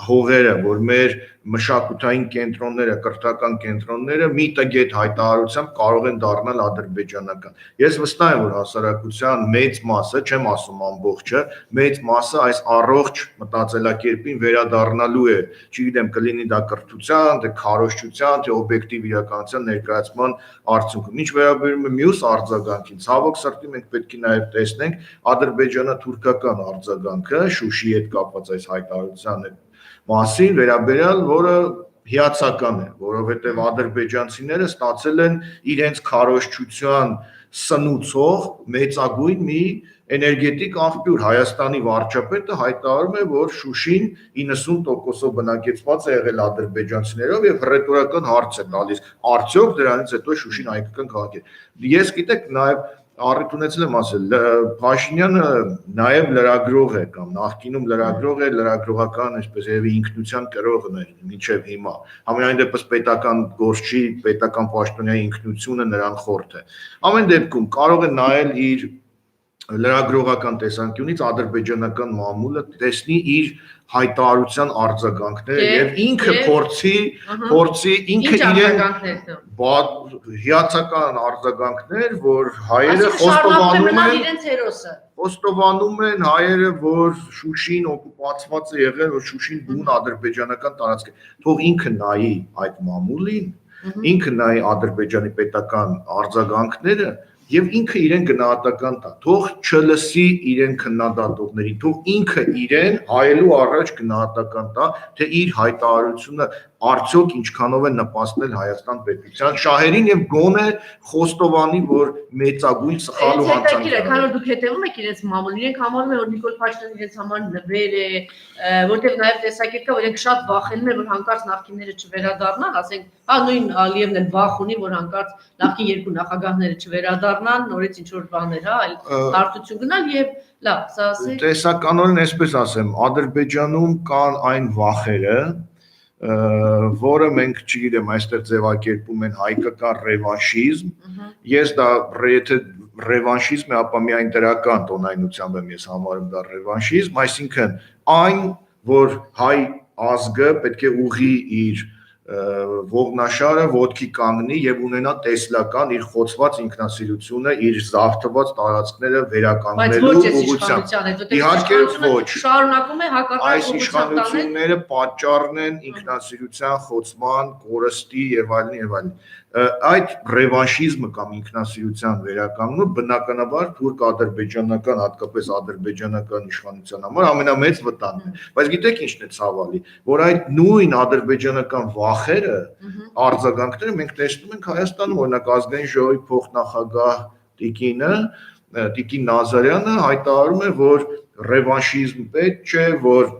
հողերը, որ մեր մշակութային կենտրոնները, կրթական կենտրոնները մի տգետ հայտարարությամբ կարող են դառնալ ադրբեջանական։ Ես վստահ եմ, որ հասարակության մեծ մասը, չեմ ասում ամբողջը, մեծ մասը այս առողջ մտածելակերպին վերադառնալու է, չգիտեմ, կլինի դա կրթության, թե քարոզչության, թե օբյեկտիվ իրականության ներկայացման արդյունքում։ Ինչ վերաբերում է մյուս արձագանքին, ցավոք սրտի մենք պետք է նաև տեսնենք ադրբեջանա-թուրքական արձագանքը Շուշիի հետ կապված այս հայտարարության մասին վերաբերյալ, որը հիացական է, որովհետև ադրբեջանցիները ստացել են իրենց քարոզչության սնուցող մեծագույն մի էներգետիկ աղբյուր։ Հայաստանի վարչապետը հայտարարում է, որ Շուշին 90%-ով բնակեցված է եղել ադրբեջանցիներով եւ հռետորական հարց է տալիս. արդյոք դրանից հետո Շուշին հայկական քաղաք է։ Ես գիտեք նաեւ առիթ ունեցել եմ ասել, Փաշինյանը նաև լրագրող է կամ նախկինում լրագրող է, լրագրողական այսպես երևի ինքնության կրողն է մինչև հիմա։ Համենայն դեպս պետական գործչի, պետական պաշտոնյայի ինքնությունը նրան խորթ է։ Ամեն դեպքում կարող է նայել իր լրագրողական տեսանկյունից ադրբեջանական մամուլը տեսնի իր հայտարարության արձագանքները եւ ինքը փորձի ինքը իրեն հիացական արձագանքներ, որ հայերը խոստովանում են հայերը, որ Շուշին օկուպացված է եղել, որ Շուշին բուն ադրբեջանական տարածք է։ Թող ինքը նայի այդ մամուլին, ինքը նայի Ադրբեջանի պետական արձագանքները եւ ինքը իրեն գնահատական տա, թող չլսի իրեն քննադատողներին, թող ինքը իրեն հայելու առաջ գնահատական տա, թե իր հայտարարությունը արդյոք ինչքանով է նպաստել Հայաստան պետության շահերին եւ գոնե խոստովանի, որ մեծագույն սխալ ու հանցանք է։ Քանի որ դուք հետևում եք իրենց մամուլին, իրենք համարում են, որ Նիկոլ Փաշինյանը իրենց համար նվեր է, որտեղ նաեւ տեսակետ կա, որ իրենք շատ վախենում են, որ հանկարծ նախկինները չվերադառնան, ասենք, նույն Ալիևն էլ վախ ունի, որ հանկարծ նախկին երկու նախագահները չվերադառնան, նորից ինչ որ բաներ, այլ հարթություն գնալ եւ լավ, սա ասի։ Տեսականորեն այսպես ասեմ, Ադրբեջանում կան այն վախերը, որը մենք չգիտեմ, այստեղ ձևակերպում են հայկական ռևանշիզմ, ես դա եթե ռևանշիզմ է, ապա միայն դրական տոնայնությամբ եմ ես համարում դա ռևանշիզմ, այսինքն այն, որ հայ ազգը պետք է ուղղի իր ողնաշարը ոտքի կանգնի եւ ունենա տեսլական իր խոցված ինքնասիրությունը, իր զարթված տարածքները վերականգնելու ուղղությամբ։ Իհարկե ոչ։ Շարունակում է հակառակ այս իշխանությունները պատճառն են ինքնասիրության խոցման, կորստի եւ այլն եւ այլն։ Այդ ռևանշիզմը կամ ինքնասիրության վերականգնումը բնականաբար թուրք-ադրբեջանական, հատկապես ադրբեջանական իշխանության համար ամենամեծ վտանգն է։ Բայց գիտեք ինչն է ցավալի, որ այդ նույն ադրբեջանական վախերը, արձագանքները մենք տեսնում ենք Հայաստանում, օրինակ ազգային ժողովի փոխնախագահ Տիկին Նազարյանը հայտարարում է, որ ռևանշիզմ պետք չէ, որ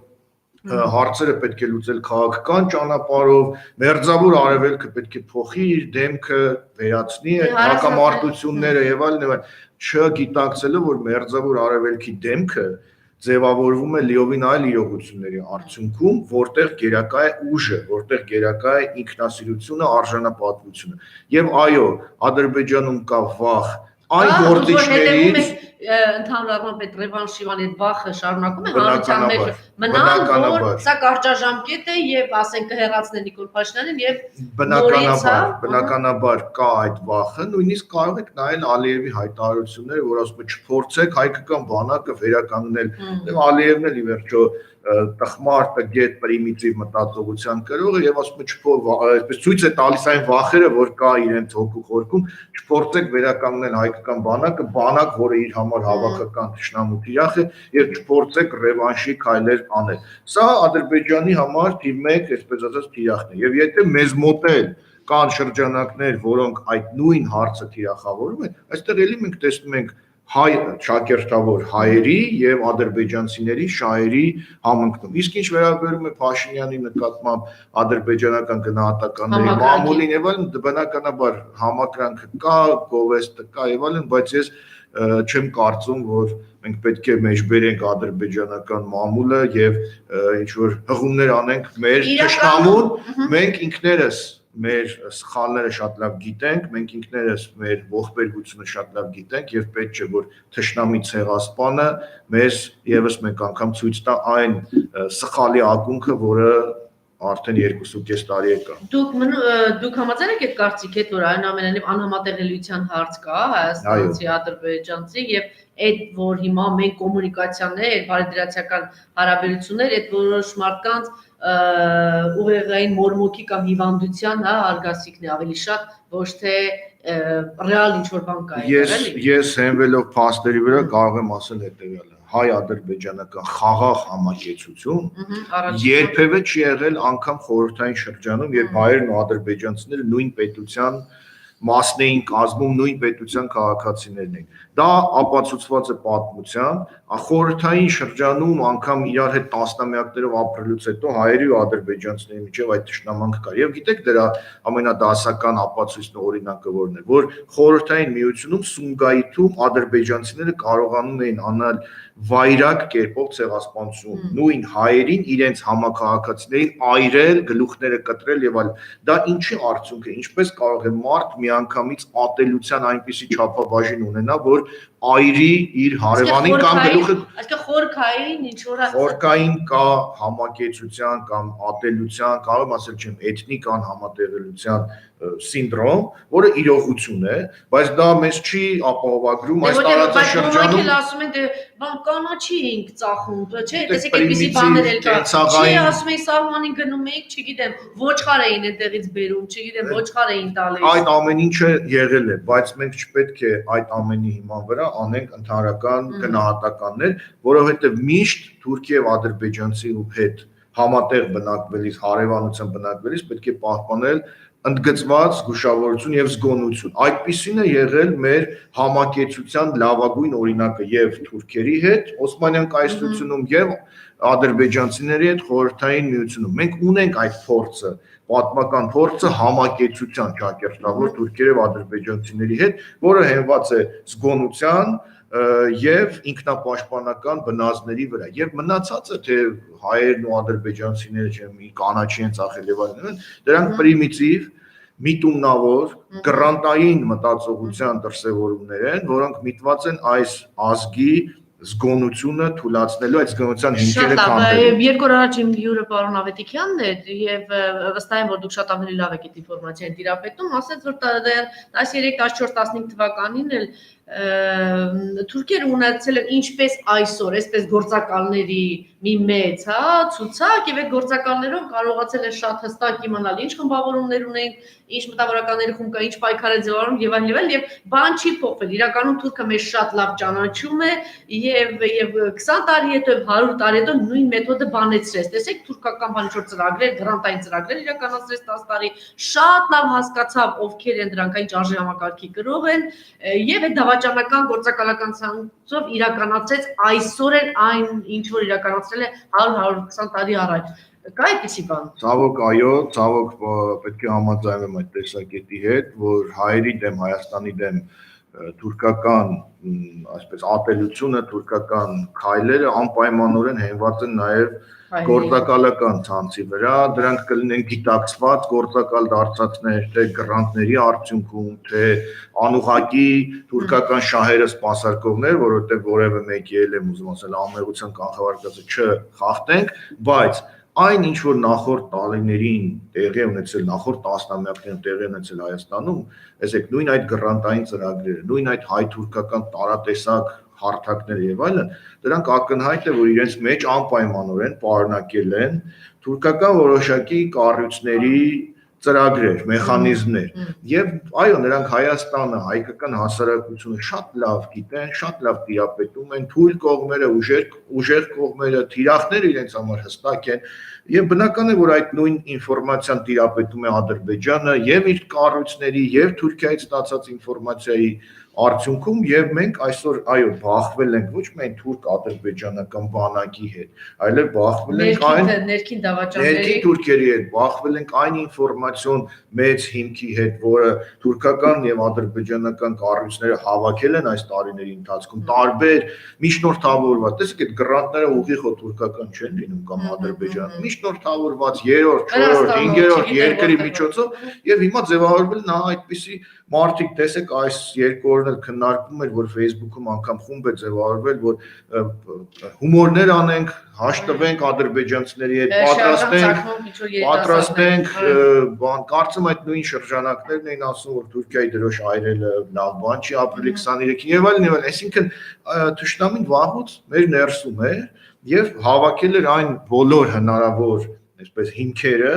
հարցերը պետք է լուծել քաղաքական ճանապարհով, մերձավոր արևելքը պետք է փոխի իր դեմքը, վերացնի հակամարտությունները եւ այլն, չգիտակցելով, որ մերձավոր արևելքի դեմքը ձևավորվում է լիովին այլ իրողությունների արդյունքում, որտեղ գերակա է ուժը, որտեղ գերակա է ինքնասիրությունը, արժանապատվությունը։ Եվ այո, Ադրբեջանում կա վախ այն գործիչներից ընդհանուր առմամբ այդ ռևանշիվան այդ վախը շարունակում է հանրության մեջ մնալ, որ սա կարճաժամկետ է եւ ասենք կհեռացնեն Նիկոլ Փաշինյանին եւ բնականաբար կա այդ վախը, նույնիսկ կարող եք նայել Ալիևի հայտարարությունները, որ ասում է չփորձեք հայկական բանակը վերականգնել, եւ Ալիևն էլ ի վերջո տխմար, տգետ, պրիմիտիվ մտածողության կրող է եւ ասում է այսպես ցույց է տալիս այն վախերը, որ կա իրենց հոգու խորքում, չփորձեք վերականգնել հայկական բանակը, բանակ, որը իր համար հավաքական թշնամու թիրախ է եւ չփորձեք ռևանշի քայլեր անել։ Սա Ադրբեջանի համար թիվ 1, այսպես ասած, թիրախն է։ Եվ եթե մեզ մոտ կան շրջանակներ, որոնք այդ նույն հարցը թիրախավորում են, այստեղ էլի մենք տեսնում ենք հայ շակերտավոր հայերի եւ ադրբեջանցիների շահերի համընկնում։ Իսկ ինչ վերաբերում է Փաշինյանի նկատմամբ ադրբեջանական գնահատականների մամուլին եւ այլն, բնականաբար համակրանքը կա, գովեստը կա եւ այլն, բայց ես չեմ կարծում, որ մենք պետք է մեջբերենք ադրբեջանական մամուլը եւ ինչ որ հղումներ անենք մեր թշնամուն, մենք ինքներս մեր սխալները շատ լավ գիտենք, մենք ինքներս մեր ողբերգությունը շատ լավ գիտենք եւ պետք չէ որ թշնամի ցեղասպանը մեզ եւս մեկ անգամ ցույց տա այն սխալի ակունքը, որը արդեն 2.5 տարի է կա։ Դուք համաձայն եք այդ կարծիքի հետ, որ այնուամենայնիվ անհամատեղելիության հարց կա հայաստանցի, ադրբեջանցի եւ այդ որ հիմա մենք կոմունիկացիաներ, բարեդրացիական հարաբերություններ, այդ որոշ մարդկանց ուղեղային մորմոքի կամ հիվանդության արգասիքն է ավելի շատ, ոչ թե ռեալ ինչ-որ բան կա։ Ես հենվելով փաստերի վրա կարող եմ ասել հետևյալը. հայ-ադրբեջանական խաղաղ համակեցություն երբևէ չի եղել անգամ խորհրդային շրջանում, երբ հայերն ու ադրբեջանցիները նույն պետության մասն էին կազմում, նույն պետության քաղաքացիներն էին։ Դա ապացուցված է պատմությամբ, խորհրդային շրջանում անգամ իրար հետ տասնամյակներով ապրելուց հետո հայերի ու ադրբեջանցիների միջև այդ թշնամանքը կար։ Եվ գիտեք դրա ամենադասական ապացույցն ու օրինակը որն է, որ խորհրդային միությունում Սումգայիթում ադրբեջանցիները կարողանում էին անալ վայրակ կերպով ցեղասպանություն, նույն հայերին իրենց համակարգացիներին այրել, գլուխները կտրել եւ այլն։ Դա ինչի արդյունք է, ինչպես կարող է մարդ միանգամից ատելության այնպիսի չափաբաժին ունենա, որ այրի իր հարևանին կամ գլուխը, այսինքն խորքային ինչ որ խորքային կա համակեցության կամ ատելության, կարող եմ ասել չեմ, էթնիկան համատեղելիության սինդրոմ, որը իրողություն է, բայց դա մեզ չի ապահովագրում այս տարածաշրջանում։ Բայց ասում են դե բան կանաչի ենք ծախում, չէ՞, տեսեք այդպիսի բաներ էլ կա։ Չի ասում են սահմանին գնում եք, չգիտեմ, ոչխար էին այդտեղից բերում, չգիտեմ, ոչխար էին տալիս։ Այդ ամեն ինչը եղել է, բայց մենք չպետք է այդ ամենի հիման վրա անենք ընդհանրական գնահատականներ, որովհետև միշտ Թուրքիա եւ ադրբեջանցի հետ համատեղ բնակվելիս, հարևանության բնակվելիս պետք է պահպանել ընդգծված զգուշավորություն եւ զգոնություն։ Այդպիսին է եղել մեր համակեցության լավագույն օրինակը եւ թուրքերի հետ Օսմանյան կայսրությունում եւ ադրբեջանցիների հետ խորհրդային միությունում։ Մենք ունենք այդ փորձը, պատմական փորձը համակեցության ճակերտավոր թուրքերի եւ ադրբեջանցիների հետ, որը հենված է զգոնության եւ ինքնապաշտպանական բնազդների վրա եւ մնացածը թե հայերն ու ադրբեջանցիները չեմ կանաչի են ծախել եւ այլն, դրանք պրիմիտիվ միտումնավոր գրանտային մտածողության դրսևորումներ են, որոնք միտված են այս ազգի զգոնությունը թույլատնելու այդ զգոնության հիմքերը Շատ լավ, քանդելու։ երկու օր առաջ իմ հյուրը պարոն Ավետիքյանն էր եւ վստահ եմ որ դուք շատ ավելի լավ եք այդ ինֆորմացիան տիրապետում, ասաց որ 13, 14, 15 թվականին էլ թուրքերը ունեցել են ինչպես այսօր, այսպես գործակալների մի մեծ, ցուցակ եւ այդ գործակալներով կարողացել են շատ հստակ իմանալ ինչ խմբավորումներ ունեն, ինչ մտավորականների խումբ կա, ինչ պայքար է ձևավորում եւ այլն եւ բան չի փոխվել։ Իրականում թուրքը մեզ շատ լավ ճանաչում է եւ 20 տարի հետո եւ 100 տարի հետո նույն մեթոդը բանեցրեց։ Տեսեք թուրքական բան ինչ-որ ծրագրեր, գրանտային ծրագրեր իրականացրեց 10 տարի, շատ լավ հասկացավ ովքեր են դրանք, ինչ արժի համակարգի գրող են եւ այդ դավաճանական գործակալական ցանցով իրականացրեց այսօր էլ այն ինչ որ իրականացրել է 100-120 տարի առաջ։ Կա այդպիսի բան։ Ցավոք այո, ցավոք պետք է համաձայնեմ այդ տեսակետի հետ, որ հայերի դեմ, Հայաստանի դեմ թուրքական, այսպես ատելությունը, թուրքական քայլերը անպայմանորեն հենված են նաև գործակալական ցանցի վրա, դրանք կլինեն գիտակցված գործակալ դարձածներ, թե գրանտների արդյունքում, թե անուղակի թուրքական շահերը սպասարկողներ, որովհետև որևէ մեկի էլ եմ ուզում ասել ամեղության կանխավարկածը չխախտենք, բայց այն ինչ որ նախորդ տարիներին տեղի ունեցել, նախորդ տասնամյակներում տեղի ունեցել Հայաստանում, ասեք նույն այդ գրանտային ծրագրերը, նույն այդ հայ-թուրքական տարատեսակ հարթակները եւ այլն, դրանք ակնհայտ է, որ իրենց մեջ անպայմանորեն պարունակել են թուրքական որոշակի կառույցների ծրագրեր, մեխանիզմներ եւ այո, նրանք Հայաստանը, հայկական հասարակությունը շատ լավ գիտեն, շատ լավ տիրապետում են, թույլ կողմերը, ուժեղ կողմերը, թիրախները իրենց համար հստակ են եւ բնական է, որ այդ նույն ինֆորմացիան տիրապետում է Ադրբեջանը եւ իր կառույցների եւ Թուրքիայից ստացած ինֆորմացիայի արդյունքում եւ մենք այսօր այո բախվել ենք ոչ միայն թուրք-ադրբեջանական բանակի հետ, այլև բախվել ենք այն ներքին դավաճանների ներքին թուրքերի հետ, բախվել ենք այն ինֆորմացիոն մեծ հիմքի հետ, որը թուրքական եւ ադրբեջանական կառույցները հավաքել են այս տարիների ընթացքում, տարբեր միջնորդավորված, տեսեք այդ գրանտները ուղիղ թուրքական չեն լինում կամ ադրբեջան, միջնորդավորված 3-րդ, 4-րդ, 5-րդ երկրի միջոցով եւ հիմա ձևավորվել նա այդպիսի մարդիկ, տեսեք այս երկու օրն էլ քննարկվում էր, որ Facebook-ում անգամ խումբ է ձևավորվել, որ հումորներ անենք, հաշտվենք ադրբեջանցիների հետ, պատրաստենք, բան, կարծում այդ նույն շրջանակներն էին ասում, որ Թուրքիայի դրոշ այրելը լավ բան չի, ապրիլի 23-ին եւ այլն, այսինքն թշնամին վաղուց մեր ներսում է եւ հավաքել էր այն բոլոր հնարավոր, այսպես հիմքերը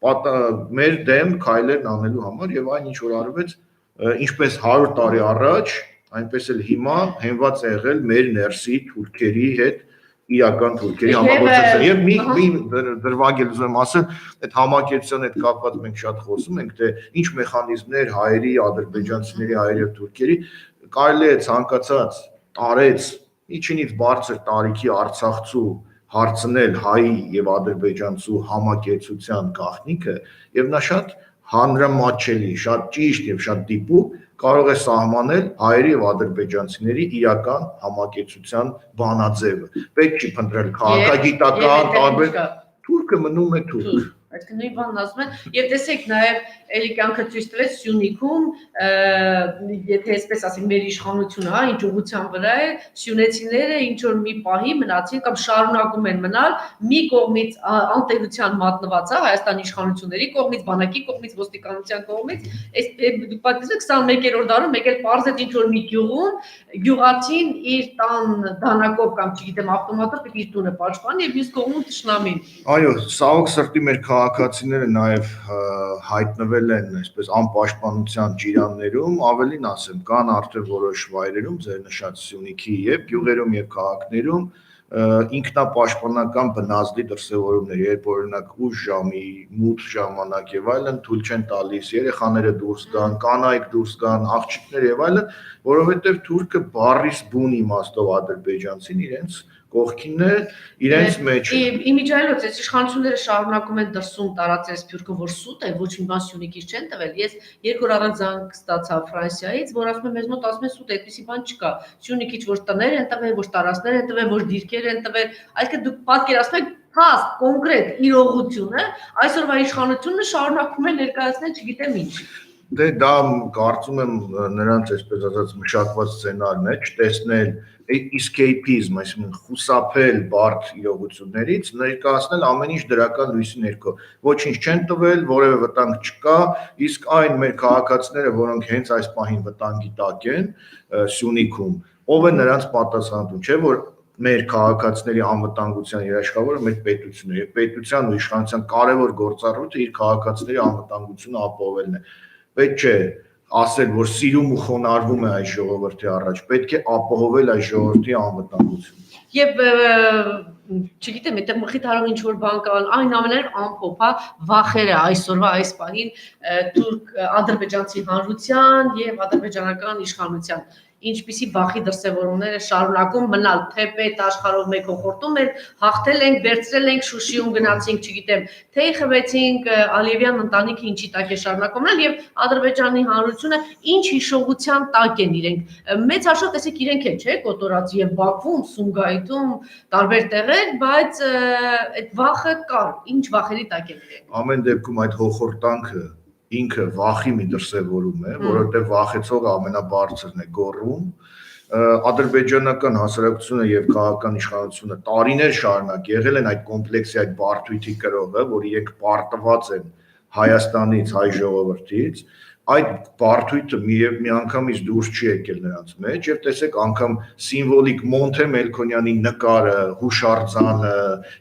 մեր դեմ քայլերն անելու համար եւ այն ինչ որ արվեց ինչպես 100 տարի առաջ, այնպես էլ հիմա հենված է եղել մեր ներսի թուրքերի հետ իրական թուրքերի համագործակցությունը եւ մի դրվագել ուզում ասել, այդ համակերպության հետ կապված մենք շատ խոսում ենք, թե ինչ մեխանիզմներ հայերի, ադրբեջանցիների, հայերի եւ թուրքերի կարելի է ցանկացած տարեց միջինից բարձր տարիքի արցախցու հարցնել հայ եւ ադրբեջանցու համակեցության գաղտնիքը եւ նա շատ հանրամատչելի, շատ ճիշտ եւ շատ դիպուկ կարող է սահմանել հայերի եւ ադրբեջանցիների իրական համակեցության բանաձևը։ Պետք չի փնտրել քաղաքագիտական տարբեր թուրքը մնում է թուրք։ Այդ նույն բանն ասում են եւ տեսեք նաեւ էլի կյանքը ցույց տվեց Սյունիքում, եթե այսպես ասենք մեր իշխանությունը, ինչ ուղղության վրա է, սյունեցիները ինչ որ մի պահի մնացին կամ շարունակում են մնալ մի կողմից անտերության մատնված, Հայաստանի իշխանությունների կողմից, բանակի կողմից, ոստիկանության կողմից, այս պատկերացրեք 21-րդ դարում մեկ էլ պարզեց ինչ որ մի գյուղում գյուղացին իր տան դանակով կամ չգիտեմ ավտոմատով իր տունը պաշտպանի եւ մյուս կողմում թշնամին։ Այո, սաղ սրտի մեր քաղաքացիները նաև հայտնվել են այսպես անպաշտպանության ջիրաններում, ավելին ասեմ, կան արդեն որոշ վայրերում, ձեր նշած Սյունիքի եւ գյուղերում եւ քաղաքներում ինքնապաշտպանական բնազդի դրսևորումներ, երբ օրինակ ուշ ժամի, մութ ժամանակ եւ այլն թույլ չեն տալիս երեխաները դուրս գան, կանայք դուրս գան, աղջիկները եւ այլն, որովհետեւ թուրքը բառիս բուն իմաստով ադրբեջանցին իրենց կողքին է, իրենց մեջ է։ Իմիջիայլոց այս իշխանությունները շարունակում են դրսում տարածել սփյուռքը, որ սուտ է, ոչ մի բան Սյունիքից չեն տվել։ Ես երկու օր առաջ զանգ ստացա Ֆրանսիայից, որ ասում են մեզ մոտ ասում են սուտ է, այդպեսի բան չկա։ Սյունիքից ոչ տներ են տվել, ոչ տարածքներ են տվել, ոչ դիրքեր են տվել, այսինքն դուք պատկերացնում եք փաստ, կոնկրետ իրողությունը, այսօրվա իշխանությունը շարունակում է ներկայացնել չգիտեմ ինչ։ Դե դա կարծում եմ նրանց այսպես ասած մշակված սցենարն է, չտեսնել escapism, այսինքն խուսափել բարդ իրողություններից, ներկայացնել ամեն ինչ դրական լույսի ներքո։ Ոչինչ չեն տվել, որևէ վտանգ չկա, իսկ այն մեր քաղաքացիները, որոնք հենց այս պահին վտանգի տակ են Սյունիքում, ով է նրանց պատասխանատուն, չէ՞ որ մեր քաղաքացիների անվտանգության երաշխավորը մեր պետությունն է, եւ պետության ու իշխանության կարևոր գործառույթը իր քաղաքացիների անվտանգությունը ապահովելն է։ Պետք չէ ասել, որ սիրում ու խոնարհվում է այս ժողովրդի առաջ, պետք է ապահովել այս ժողովրդի անվտանգությունը։ Եվ չգիտեմ, այդտեղ մխիթարող ինչ որ բան կան, այնուամենայնիվ ամփոփ, վախերը այսօրվա այս պահին թուրք ադրբեջանցի հանրության եւ ադրբեջանական իշխանության ինչպիսի վախի դրսևորումները շարունակում մնալ, թե պետ աշխարհով մեկ հոխորտում են, հաղթել ենք, վերցրել ենք Շուշիում գնացինք, չգիտեմ, թե խվեցինք Ալիևյան ընտանիքը ինչի տակ է շարունակում մնալ եւ Ադրբեջանի հանրությունը ինչ հիշողության տակ են իրենք։ Մեծ հաշվով տեսեք իրենք էլ, չէ՞, կոտորած եւ Բաքվում, Սումգայիթում, տարբեր տեղեր, բայց այդ վախը կար, ինչ վախերի տակ են իրենք։ Ամեն դեպքում այդ հոխորտանքը ինքը վախի մի դրսևորում է, որովհետև վախեցողը ամենաբարձրն է գոռում, ադրբեջանական հասարակությունը եւ քաղաքական իշխանությունը տարիներ շարունակ եղել են այդ կոմպլեքսի, այդ բարդույթի կրողը, որ իրենք պարտված են Հայաստանից, հայ ժողովրդից, այդ բարդույթը միանգամից դուրս չի եկել նրանց մեջ եւ տեսեք անգամ սիմվոլիկ Մոնթե Մելքոնյանի նկարը, հուշարձանը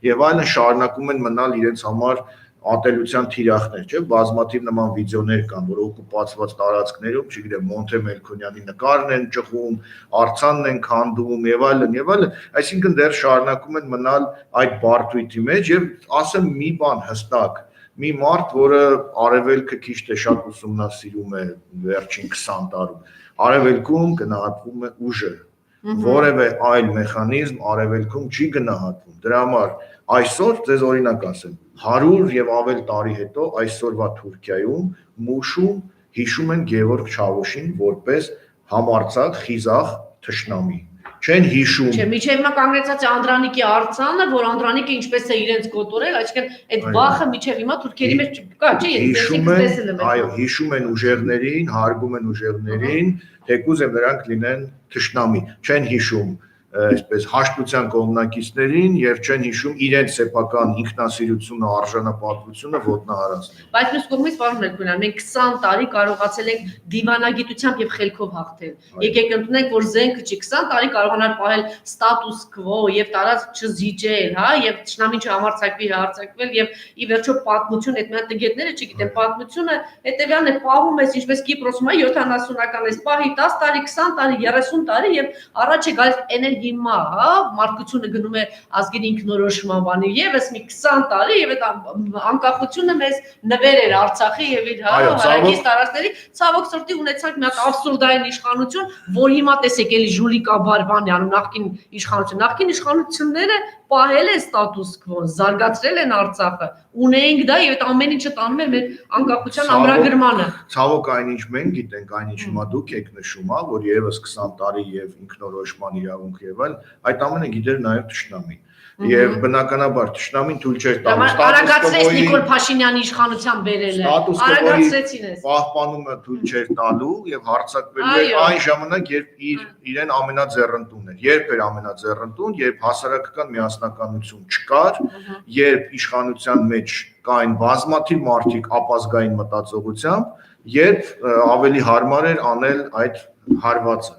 եւ այլն շարունակում են մնալ իրենց համար ատելության թիրախներ, չէ՞, բազմաթիվ նման վիդեոներ կան, որ օկուպացված տարածքներում, չգիտեմ, Մոնթե Մելքոնյանի նկարն են ճղում, արձանն են քանդում եւ այլն, այսինքն դեռ շարունակում են մնալ այդ բարդույթի մեջ եւ ասեմ մի բան հստակ, մի մարդ, որը արևելքը քիչ թե շատ ուսումնասիրում է վերջին 20 տարում, արևելքում գնահատվում է ուժը, որևէ այլ մեխանիզմ արևելքում չի գնահատվում, դրա համար այսօր ձեզ օրինակ ասեմ 100 եւ ավել տարի հետո այսօրվա Թուրքիայում Մուշում հիշում են Գևորգ Չավուշին որպես համարձակ, խիզախ թշնամի։ Չեն հիշում։ Չէ, միջև հիմա կանգնեցած է Անդրանիկի արձանը, որ Անդրանիկը ինչպես է իրենց կոտորել, այսինքն այդ վախը միջև հիմա թուրքերի մեջ կա, չէ՞, տեսել եմ։ Այո, հիշում են ուժեղներին, հարգում են ուժեղներին, թեկուզ եմ նրանք լինեն թշնամի։ Չեն հիշում այսպես հաշտության կողմնակիցներին եւ չեն հիշում իրենց սեփական ինքնասիրությունը, արժանապատվությունը ոտնահարածներ։ Բայց մյուս կողմից պարոն Մելքոնյան, մենք 20 տարի կարողացել ենք դիվանագիտությամբ եւ խելքով հաղթել։ Եկեք ընդունենք, որ զենքը չի 20 տարի կարողանալ պահել ստատուս քվո եւ տարածք չզիջել, հա, եւ ճշնամին չհամարձակվի հարձակվել եւ ի վերջո պատմություն այդ մենակ տգետները, չգիտեմ, պատմությունը հետեւյալն է, պահում ես ինչպես Կիպրոսում է 70-ական էս պահի 10 տարի, 20 տարի, 30 տարի եւ առաջ է գալիս հիմա, հա, մարդկությունը գնում է ազգերի ինքնորոշման բանի եւս մի 20 տարի եւ այդ անկախությունը մեզ նվեր էր Արցախի եւ իր հարակից տարածքների, ցավոք սրտի ունեցանք մի հատ աբսուրդային իշխանություն, որ հիմա տեսեք էլի Ժուլիկա Բարբանյան նախկին իշխանությունները պահել են ստատուս քվոն, զարգացրել են Արցախը, ունեինք դա եւ այդ ամեն ինչը տանում էր մեր անկախության ամրագրմանը։ Ցավոք այնինչ մենք գիտենք, այնինչ հիմա դուք եք նշում, հա, որ եւս 20 տարի եւ ինքնորոշման իրավունք եւ այլ, այդ ամենը գիտեր նաեւ Թշնամին։ Եվ բնականաբար Թշնամին թույլ չէր տալու Արագացրեց Նիկոլ Փաշինյանի իշխանության բերելը։ Արագացրեցին էս։ Պահպանումը թույլ չէր տալու եւ հարձակվելու էր այն ժամանակ, երբ իրեն ամենաձեռնտուն էր։ Երբ էր ամենաձեռնտուն, երբ հասարակական միասնականություն չկար, երբ իշխանության մեջ կային բազմաթիվ մարդիկ ապազգային մտածողությամբ, երբ ավելի հարմար էր անել այդ հարվածը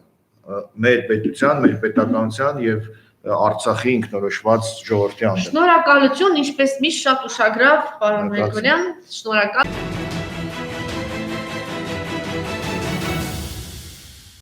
մեր պետության, մեր պետականության եւ Արցախի ինքնորոշված ժողովրդի հանդեպ։ Շնորհակալություն, ինչպես միշտ շատ ուշագրավ, պարոն Մելքոնյան, շնորհակալ։